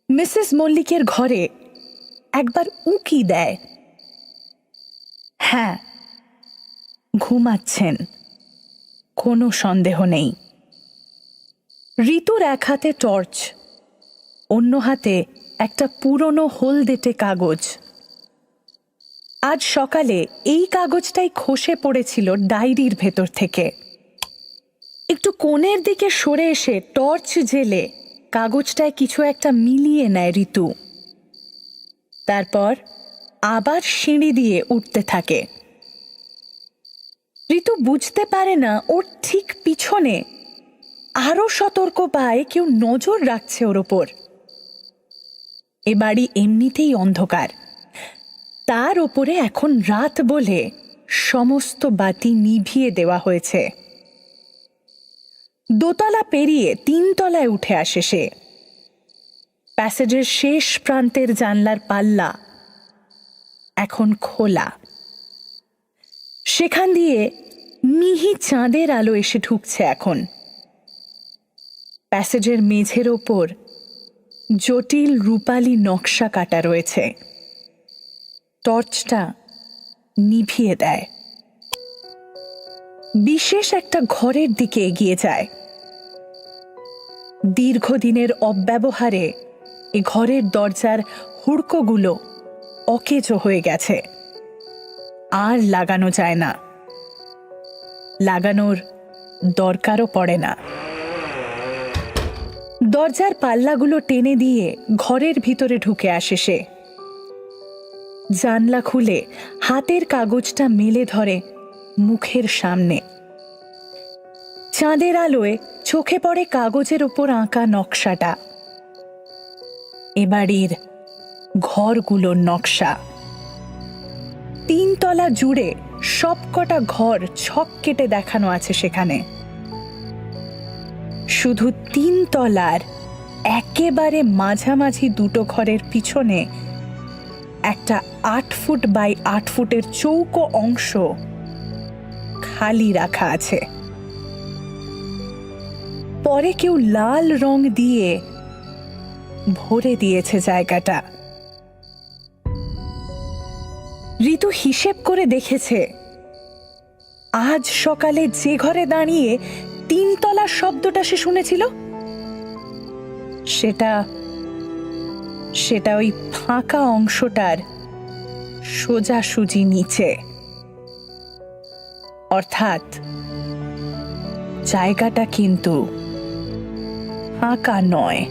মিসেস মল্লিকের ঘরে একবার উঁকি দেয়। হ্যাঁ, ঘুমাচ্ছেন, কোনো সন্দেহ নেই। ঋতুর এক হাতে টর্চ, অন্য হাতে একটা পুরনো হলদেটে কাগজ। আজ সকালে এই কাগজটাই খসে পড়েছিল ডায়েরির ভেতর থেকে। একটু কোণের দিকে সরে এসে টর্চ জেলে কাগজটায় কিছু একটা মিলিয়ে নেয় ঋতু। তারপর আবার সিঁড়ি দিয়ে উঠতে থাকে। ঋতু বুঝতে পারে না ওর ঠিক পিছনে আরো সতর্ক পায় কেউ নজর রাখছে ওর ওপর। এ বাড়ি এমনিতেই অন্ধকার, তার ওপরে এখন রাত বলে সমস্ত বাতি নিভিয়ে দেওয়া হয়েছে। দোতলা পেরিয়ে 3 তলায় উঠে আসে সে। প্যাসেজের শেষ প্রান্তের জানলার পাল্লা এখন খোলা। সেখান দিয়ে মিহি চাঁদের আলো এসে ঢুকছে এখন। প্যাসেজের মেঝের ওপর জটিল রূপালী নকশা কাটা রয়েছে। টর্চটা নিভিয়ে দেয়। বিশেষ একটা ঘরের দিকে এগিয়ে যায়। দীর্ঘদিনের অব্যবহারে এ ঘরের দরজার হুড়কোগুলো অকেজো হয়ে গেছে, আর লাগানো যায় না, লাগানোর দরকারও পড়ে না। দরজার পাল্লাগুলো টেনে দিয়ে ঘরের ভিতরে ঢুকে আসে সে। জানলা খুলে হাতের কাগজটা মেলে ধরে মুখের সামনে। চাঁদের আলোয় চোখে পড়ে কাগজের ওপর আঁকা নকশাটা, এ বাড়ির ঘরগুলোর নকশা। 3 তলা জুড়ে সবকটা ঘর ছক কেটে দেখানো আছে সেখানে। শুধু 3 তলার একেবারে মাঝামাঝি দুটো ঘরের পিছনে একটা 8 ফুট বাই 8 ফুটের চৌকো অংশ খালি রাখা আছে। পরে কেউ লাল রং দিয়ে ভরে দিয়েছে জায়গাটা। ঋতু হিসেব করে দেখেছে, আজ সকালে যে ঘরে দাঁড়িয়ে 3 তলার শব্দটা সে শুনেছিল, সেটা ওই ফাঁকা অংশটার সোজাসুজি নিচে। অর্থাৎ জায়গাটা কিন্তু ফাঁকা নয়,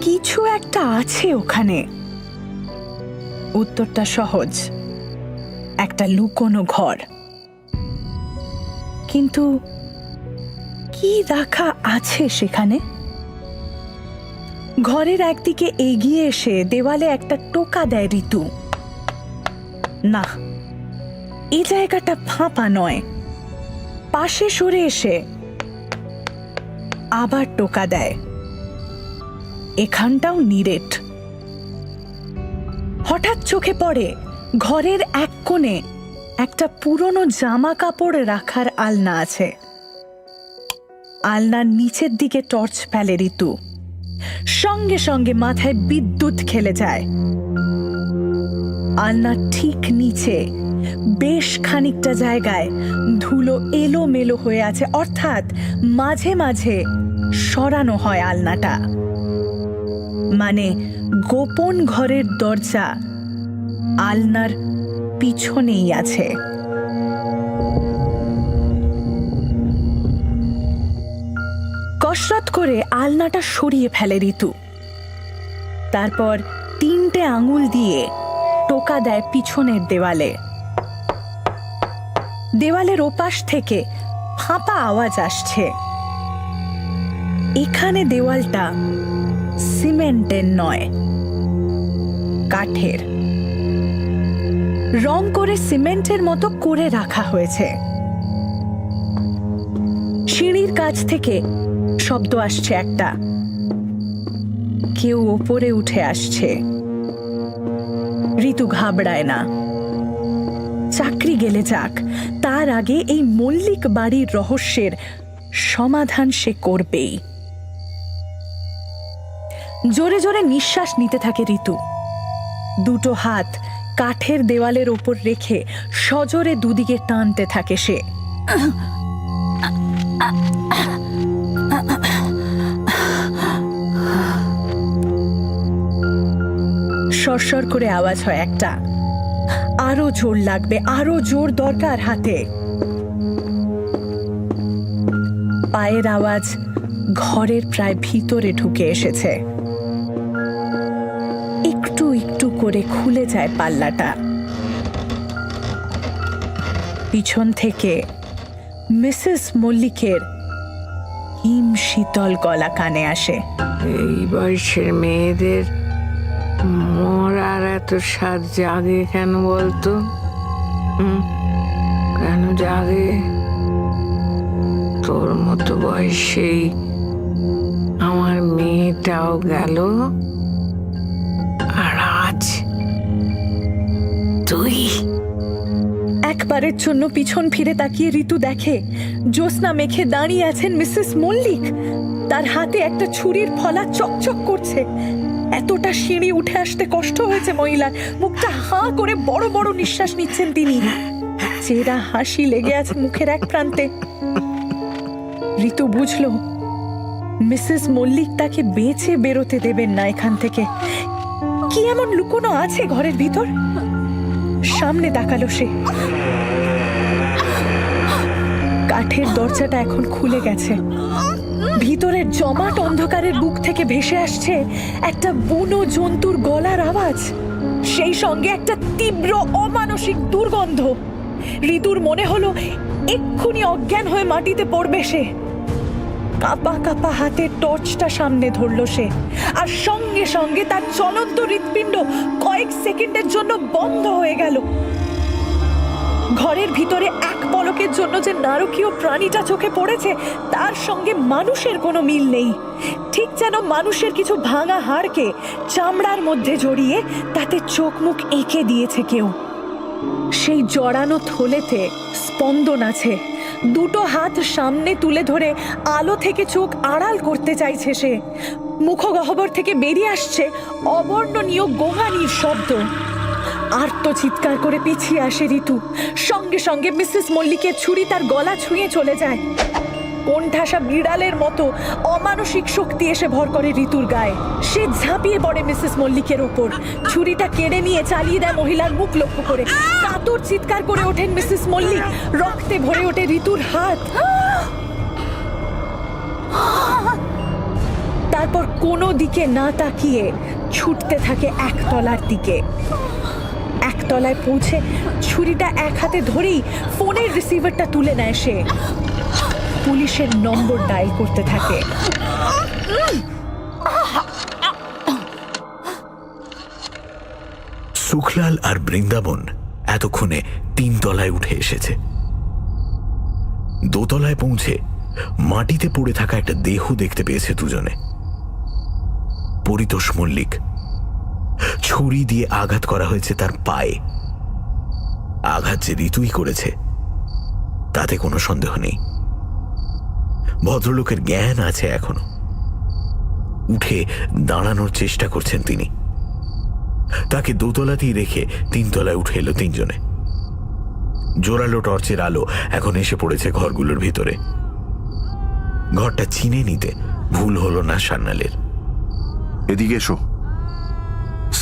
কিছু একটা আছে ওখানে। উত্তরটা সহজ, একটা লুকোনো ঘর। কিন্তু কি রাখা আছে সেখানে? ঘরের একদিকে এগিয়ে এসে দেওয়ালে একটা টোকা দেয় ঋতু। না, এই জায়গাটা ফাঁপা নয়। পাশে সরে এসে আবার টোকা দেয়, এখানটাও নিরেট। হঠাৎ চোখে পড়ে ঘরের এক কোণে একটা পুরনো জামা কাপড় রাখার আলনা আছে। আলনার নিচের দিকে টর্চ ফেলে ঋতু, সঙ্গে সঙ্গে মাথায় বিদ্যুৎ খেলে যায়। আলনার ঠিক নিচে বেশ খানিকটা জায়গায় ধুলো এলোমেলো হয়ে আছে, অর্থাৎ মাঝে মাঝে সরানো হয় আলনাটা। মানে গোপন ঘরের দরজা আলনার পিছনেই আছে। কসরত করে আলনাটা সরিয়ে ফেলে ঋতু। তারপর 3টে আঙুল দিয়ে টোকা দেয় পিছনের দেওয়ালে। দেওয়ালের ওপাশ থেকে ফাঁপা আওয়াজ আসছে। এখানে দেওয়ালটা সিমেন্টের নয়, কাঠের। রং করে সিমেন্টের মতো করে রাখা হয়েছে। সিঁড়ির কাছ থেকে শব্দ আসছে একটা, কেউ ওপরে উঠে আসছে। ঋতু ঘাবড়ায় না, চাকরি গেলে যাক, তার আগে এই মল্লিক বাড়ির রহস্যের সমাধান সে করবেই। জোরে জোরে নিঃশ্বাস নিতে থাকে ঋতু। দুটো হাত কাঠের দেওয়ালের ওপর রেখে সজোরে দুদিকে টানতে থাকে সে। সরসর করে আওয়াজ হয় একটা। আরো জোর লাগবে, আরো জোর দরকার হাতে। পায়ের আওয়াজ ঘরের প্রায় ভিতরে ঢুকে এসেছে। একটু একটু করে খুলে যায় পাল্লাটা। পিছন থেকে মিসেস মল্লিকের হিম শীতল গলা কানে আসে। এই বয়সের মেয়েদের মরার এত স্বাদ জাগে কেন বলতো? কেন জাগে? তোর মতো বয়সেই আমার মেয়েটাও গেল, আর আজ তুই। একবারের জন্য পিছন ফিরে তাকিয়ে ঋতু দেখে জ্যোৎস্না মেখে দাঁড়িয়ে আছেন মিসেস মল্লিক। তার হাতে একটা ছুরির ফলা চকচক করছে। এতটা সিঁড়ি উঠে আসতে কষ্ট হয়েছে মহিলার। মুখটা হাঁ করে বড় বড় নিঃশ্বাস নিচ্ছেন তিনি। চেরা হাসি লেগে আছে মুখের এক প্রান্তে। ঋতু বুঝল মিসেস মল্লিক তাকে বেঁচে বেরোতে দেবেন না এখান থেকে। কি এমন লুকোনো আছে ঘরের ভিতর? সামনে তাকালো সে। কাঠের দরজাটা এখন খুলে গেছে। ভিতরের জমাট অন্ধকারের বুক থেকে ভেসে আসছে একটা বুনো জন্তুর গলার আওয়াজ, সেই সঙ্গে একটা তীব্র অমানসিক দুর্গন্ধ। ঋতুর মনে হলো এক্ষুনি অজ্ঞান হয়ে মাটিতে পড়বে সে। কাপা কাপা হাতে টর্চটা সামনে ধরলো সে, আর সঙ্গে সঙ্গে তার চলন্ত হৃৎপিণ্ড কয়েক সেকেন্ডের জন্য বন্ধ হয়ে গেল। ঘরের ভিতরে এক পলকের জন্য যে নারকীয় প্রাণীটা চোখে পড়েছে তার সঙ্গে মানুষের কোনো মিল নেই। ঠিক যেন মানুষের কিছু ভাঙা হাড়কে চামড়ার মধ্যে জড়িয়ে তাতে চোখ মুখ এঁকে দিয়েছে কেউ। সেই জড়ানো থলেতে স্পন্দন আছে। দুটো হাত সামনে তুলে ধরে আলো থেকে চোখ আড়াল করতে চাইছে সে। মুখগহ্বর থেকে বেরিয়ে আসছে অবর্ণনীয় গোঙানির শব্দ। আর্ত চিৎকার করে পিছিয়ে আসে ঋতু। সঙ্গে সঙ্গে মিসেস মল্লিকের ছুরি তার গলা ছুঁয়ে চলে যায়। কোণঠাসা বিড়ালের মতো অমানসিক শক্তি এসে ভর করে ঋতুর গায়ে। সে ঝাঁপিয়ে পড়ে মিসেস মল্লিকের ওপর, ছুরিটা কেড়ে নিয়ে চালিয়ে দেয় মহিলার মুখ লক্ষ্য করে। কাতর চিৎকার করে ওঠেন মিসেস মল্লিক। রক্তে ভরে ওঠে ঋতুর হাত। তারপর কোনো দিকে না তাকিয়ে ছুটতে থাকে একতলার দিকে। একতলায় পৌঁছে ছুরিটা এক হাতে ধরেই ফোনের রিসিভারটা তুলে নেয় সে। পুলিশের নম্বর ডায়াল করতে থাকে। সুখলাল আর বৃন্দাবন এতক্ষণে 3 তলায় উঠে এসেছে। 2 তলায় পৌঁছে মাটিতে পড়ে থাকা একটা দেহ দেখতে পেয়েছে দুজনে। পরিতোষ মল্লিক। ছুরি দিয়ে আঘাত করা হয়েছে তার পায়ে। আঘাত যে ঋতুই করেছে তাতে কোনো সন্দেহ নেই। ভদ্রলোকের জ্ঞান আছে এখনো। উঠে দাঁড়ানোর চেষ্টা করছেন তিনি। তাকে 2 তলাতেই রেখে 3 তলায় উঠে এলো 3 জনে। জোরালো টর্চের আলো এখন এসে পড়েছে ঘরগুলোর ভিতরে। ঘরটা চিনে নিতে ভুল হলো না সান্যালের। এদিকে এসো,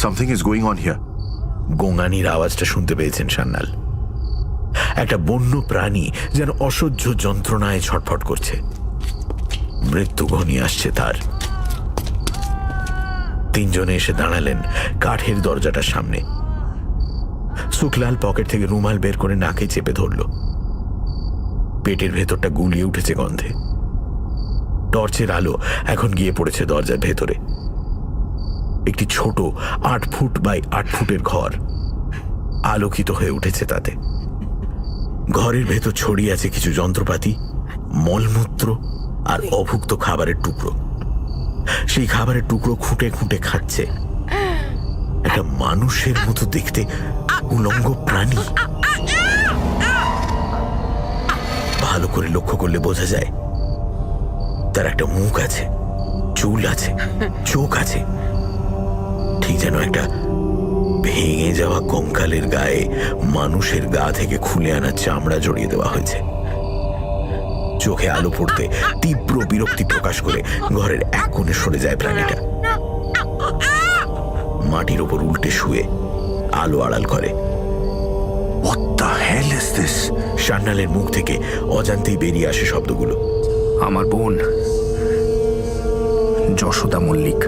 something is going on here. গোঙানির আওয়াজটা শুনতে পেয়েছেন সান্যাল। একটা বন্য প্রাণী যেন অসহ্য যন্ত্রণায় ছটফট করছে। মৃত্যু ঘনিয়ে আসছে তার। 3 জনে এসে দাঁড়ালেন কাঠের দরজাটার সামনে। সুখলাল পকেট থেকে রুমাল বের করে নাকে চেপে ধরল। পেটের ভেতরটা গুলিয়ে উঠেছে গন্ধে। টর্চের আলো এখন গিয়ে পড়েছে দরজার ভেতরে। একটি ছোট 8 ফুট বাই 8 ফুটের ঘর আলোকিত হয়ে উঠেছে তাতে। ঘরের ভেতর ছড়িয়ে আছে কিছু যন্ত্রপাতি, মলমূত্র আর অভুক্ত খাবারের টুকরো। সেই খাবারের টুকরো খুঁটে খুঁটে খাচ্ছে একটা মানুষের মতো দেখতে উলঙ্গ প্রাণী। ভালো করে লক্ষ্য করলে বোঝা যায় তার একটা মুখ আছে, চুল আছে, চোখ আছে। ঠিক যেন একটা ভেঙে যাওয়া কঙ্কালের গায়ে মানুষের গা থেকে খুলে আনা চামড়া জড়িয়ে দেওয়া হয়েছে। চোখে আলো পড়তে তীব্র বিরক্তি প্রকাশ করে ঘরের এক কোণে সরে যায় প্রাণীটা। মাটির ওপর উল্টে শুয়ে আলো আড়াল করে। What the hell is this? সান্যালের মুখ থেকে অজান্তেই বেরিয়ে আসে শব্দগুলো। আমার বোন যশোদা মল্লিক।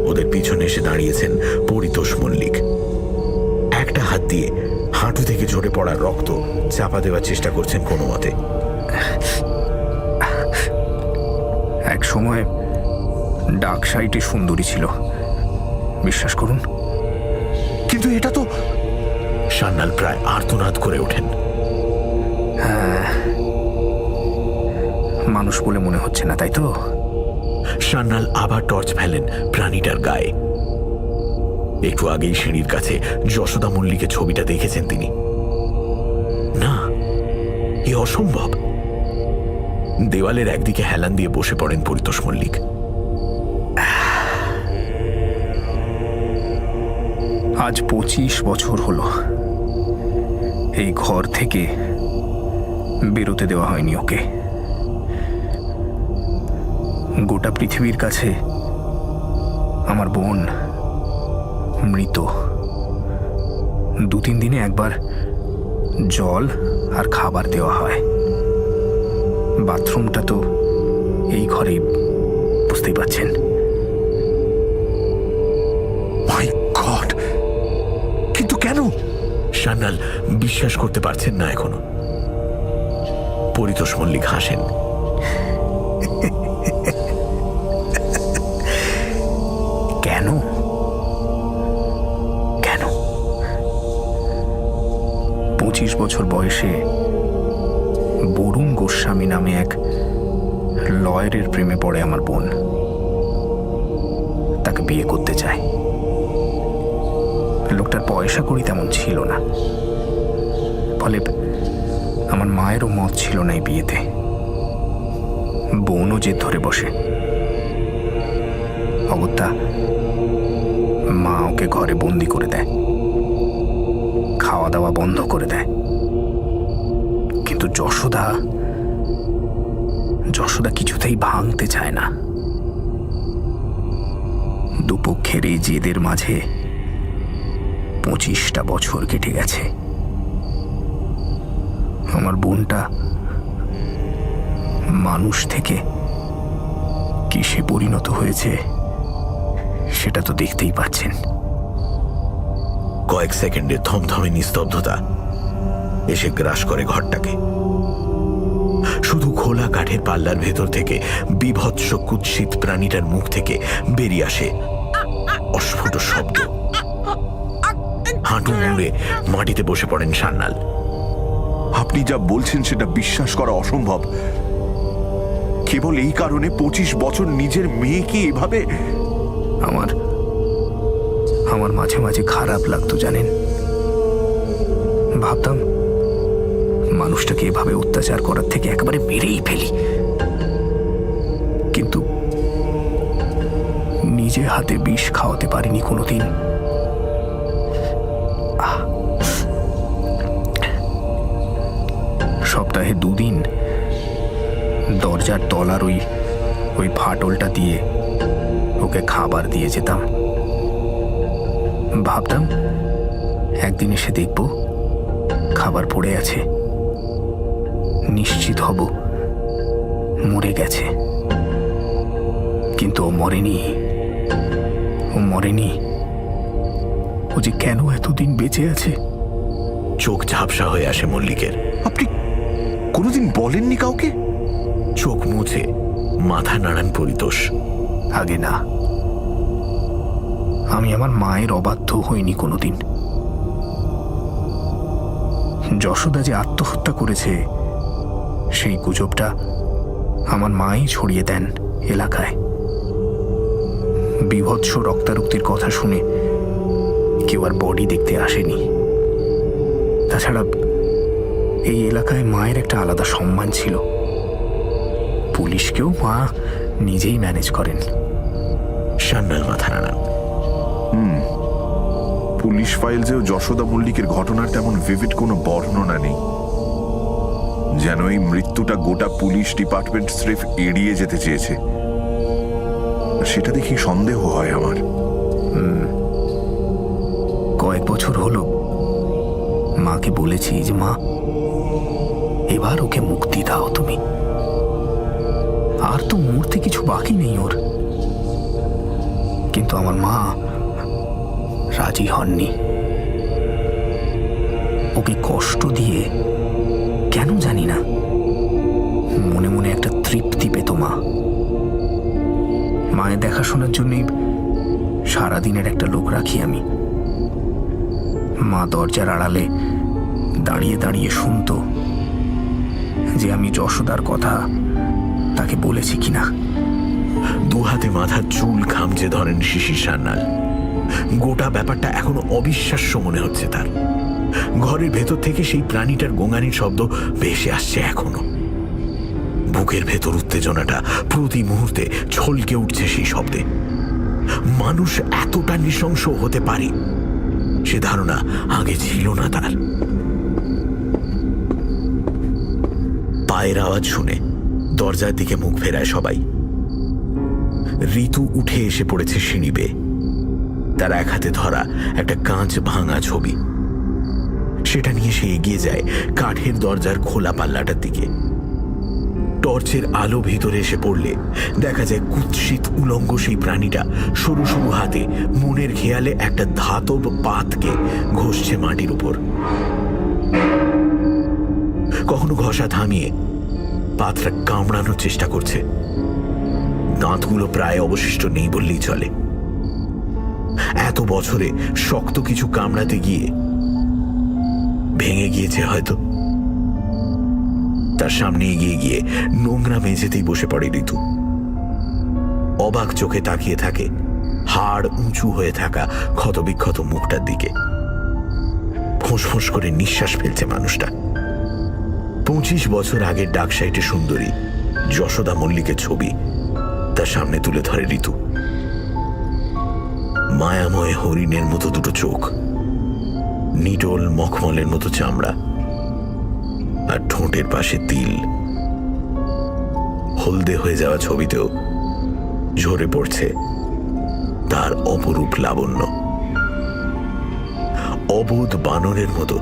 ওদের পিছনে এসে দাঁড়িয়েছেন পরিতোষ মল্লিক। একটা হাত দিয়ে হাঁটু থেকে ঝরে পড়া রক্ত চাপা দেওয়ার চেষ্টা করছেন কোনো মতে। এক সময় ডাক সাইটে সুন্দরী ছিল, বিশ্বাস করুন। কিন্তু এটা তো... সান্যাল প্রায় আর্তনাদ করে ওঠেন। মানুষ বলে মনে হচ্ছে না, তাই তো? সান্যাল আবার টর্চ ফেলেন প্রাণীটার গায়ে। একটু আগেই সিঁড়ির কাছে যশোদা মল্লিকের ছবিটা দেখেছেন তিনি। না, এ অসম্ভব। দেওয়ালের একদিকে হেলান দিয়ে বসে পড়েন পরিতোষ মল্লিক। আজ 25 বছর হলো এই ঘর থেকে বেরোতে দেওয়া হয়নি ওকে। গোটা পৃথিবীর কাছে আমার বোন মৃত। 2-3 দিনে একবার জল আর খাবার দেওয়া হয়। বাথরুমটা তো এই ঘরে, বুঝতেই পারছেন। মাই গড, কিন্তু কেন? সান্যাল বিশ্বাস করতে পারছেন না এখনো। পরিতোষ মল্লিক হাসেন। কেন কেন 25 বছর বয়সে বরুণ গোস্বামী নামে এক লয়ারের প্রেমে পড়ে আমার বোন। তাকে বিয়ে করতে চায়। লোকটার পয়সা কড়ি তেমন ছিল না, ফলে আমার মায়েরও মত ছিল না এই বিয়েতে। বোনও জেদ ধরে বসে। অগত্যা মা ওকে ঘরে বন্দি করে দেয়, খাওয়া দাওয়া বন্ধ করে দেয়। কিন্তু যশোদা কিছুতেই ভাঙতে চায় না। দুপক্ষের এই জেদের মাঝে 25টা বছর কেটে গেছে। আমার বোনটা মানুষ থেকে কিসে পরিণত হয়েছে সেটা তো দেখতেই পাচ্ছেন। কয়েক সেকেন্ডের থমথমে নিস্তব্ধতা এসে গ্রাস করে ঘরটাকে। শুধু খোলা কাঠের পাল্লার ভেতর থেকে বিভৎস কুৎসিত প্রাণীটার মুখ থেকে বেরিয়ে আসে অস্ফুট শব্দ। হাঁটু মুড়ে মাটিতে বসে পড়েন সান্যাল। আপনি যা বলছেন সেটা বিশ্বাস করা অসম্ভব। কেবল এই কারণে 25 বছর নিজের মেয়েকে এভাবে। আমার মাঝে মাঝে খারাপ লাগতো জানেন। ভাবতাম মানুষটাকে এভাবে অত্যাচার করার থেকে একেবারে মেরেই ফেলি, কিন্তু নিজে হাতে বিষ খাওয়াতে পারিনি কোনোদিন। সপ্তাহে 2 দিন দরজার তলার ওই ফাটলটা দিয়ে ওকে খাবার দিয়ে যেতাম। ভাবতাম একদিন এসে দেখব খাবার পড়ে আছে, নিশ্চিত হব মরে গেছে। কিন্তু ও মরেনি। ও যে কেন এতদিন বেঁচে আছে। চোখ ঝাপসা হয়ে আসে মল্লিকের। আপনি কোনোদিন বলেননি কাউকে? চোখ মুছে মাথা নাড়ান পরিতোষ। আগে না, আমি আমার মায়ের অবাধ্য হইনি কোনোদিন। যশোদা যে আত্মহত্যা করেছে সেই গুজবটা আমার মাই ছড়িয়ে দেন এলাকায়। বিভৎস রক্তারক্তির কথা শুনে কেউ আর বডি দেখতে আসেনি। তাছাড়া এই এলাকায় মায়ের একটা আলাদা সম্মান ছিল। পুলিশকেও মা নিজেই ম্যানেজ করেন। সান্যাল মাথা নাড়ান। পুলিশ ফাইলসেও যশোদা মল্লিকের ঘটনার তেমন ভিভিড কোনো বর্ণনা নেই। যেন এই মৃত্যুটা গোটা পুলিশ ডিপার্টমেন্ট স্রেফ এড়িয়ে যেতে চেয়েছে। সেটা দেখি সন্দেহ হয় আমার। কয়েক বছর হলো মাকে বলেছি যে মা, এবার ওকে মুক্তি দাও তুমি। আর তো মূর্তি কিছু বাকি নেই ওর। কিন্তু আমার মা রাজি হননি। ওকে কষ্ট দিয়ে কেন জানি না মনে মনে একটা তৃপ্তি পেত মা। মায়ের দেখাশোনার জন্যই সারাদিনের একটা লোক রাখি আমি। মা দরজার আড়ালে দাঁড়িয়ে দাঁড়িয়ে শুনতো যে আমি যশোদার কথা তাকে বলেছি কিনা। দুহাতে মাথার চুল খামচে ধরেন শিশির সান্যাল। গোটা ব্যাপারটা এখনো অবিশ্বাস্য মনে হচ্ছে তার। ঘরের ভেতর থেকে সেই প্রাণীটার গোঙানির শব্দ ভেসে আসছে এখনো। বুকের ভেতর উত্তেজনাটা প্রতি মুহূর্তে ছলকে উঠছে সেই শব্দে। মানুষ এতটা নৃশংস হতে পারে সে ধারণা আগে ছিল না তার। পায়ের আওয়াজ শুনে দরজার দিকে মুখ ফেরায় সবাই। ঋতু উঠে এসে পড়েছে সিঁড়ি বেয়ে। তার এক হাতে ধরা একটা কাঁচ ভাঙা ছবি। সেটা নিয়ে সে এগিয়ে যায় কাঠের দরজার খোলা পাল্লাটার দিকে। টর্চের আলো ভিতরে এসে পড়লে দেখা যায় কুৎসিত উলঙ্গ সেই প্রাণীটা সরু সরু হাতে মনের খেয়ালে একটা ধাতব পাতকে ঘষছে মাটির উপর। কখনো ঘষা থামিয়ে পাতটা কামড়ানোর চেষ্টা করছে। দাঁতগুলো প্রায় অবশিষ্ট নেই বললেই চলে। এত বছরে শক্ত কিছু কামড়াতে গিয়ে ভেঙে গিয়েছে হয়তো। তার সামনে এগিয়ে গিয়ে নোংরা মেঝেতেই বসে পড়ে ঋতু। অবাক চোখে তাকিয়ে থাকে হাড় উঁচু হয়ে থাকা ক্ষতবিক্ষত মুখটার দিকে। ফোঁস করে নিঃশ্বাস ফেলছে মানুষটা। 25 বছর আগের ডাকসাইটে সুন্দরী যশোদা মল্লিকের ছবি তার সামনে তুলে ধরে ঋতু। মায়াময় হরিণের মতো দুটো চোখ, নিটোল মখমলের মতো চামড়া, আর ঠোঁটের পাশে তিল। হলদে হয়ে যাওয়া ছবিতেও ঝরে পড়ছে তার অপরূপ লাবণ্য। অবোধ বানরের মতো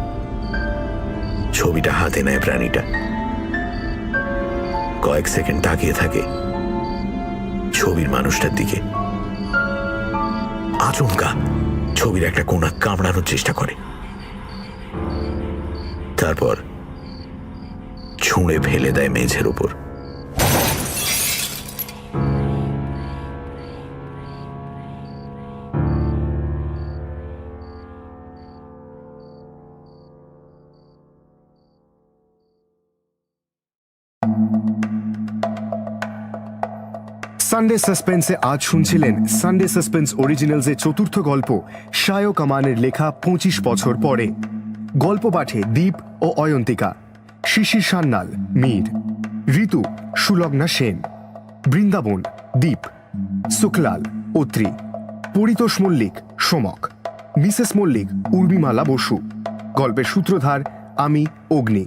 ছবিটা হাতে নেয় প্রাণীটা। কয়েক সেকেন্ড তাকিয়ে থাকে ছবির মানুষটার দিকে। আচমকা ছবির একটা কোণা কামড়ানোর চেষ্টা করে, তারপর ছুঁড়ে ফেলে দেয় মেঝের উপর। সানডে সাসপেন্সে আজ শুনছিলেন সানডে সাসপেন্স অরিজিনালসের চতুর্থ গল্প শায়ক আমানের লেখা 25 বছর পরে। গল্প পাঠে দীপ ও অয়ন্তিকা, শিশির সান্যাল মীর, ঋতু সুলগ্না সেন, বৃন্দাবন দীপ, শুক্লাল অত্রি, পরিতোষ মল্লিক সোমক, মিসেস মল্লিক উর্মিমালা বসু। গল্পের সূত্রধার আমি অগ্নি।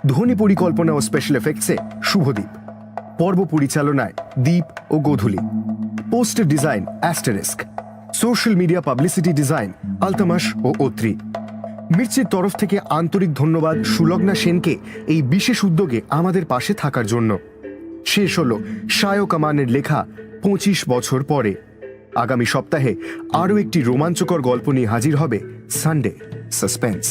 ধ্বনি পরিকল্পনা ও স্পেশাল এফেক্টসে শুভদীপ। পর্ব পরিচালনায় দীপ ও Godhuli. Poster design asterisk. Social media publicity design Altamas ও অত্রি। মির্চির তরফ থেকে আন্তরিক ধন্যবাদ সুলগ্না সেনকে এই বিশেষ উদ্যোগে আমাদের পাশে থাকার জন্য। শেষ হল শায়ক আমানের লেখা 25 বছর পরে। আগামী সপ্তাহে আরও একটি রোমাঞ্চকর গল্প নিয়ে হাজির হবে সানডে সাসপেন্স।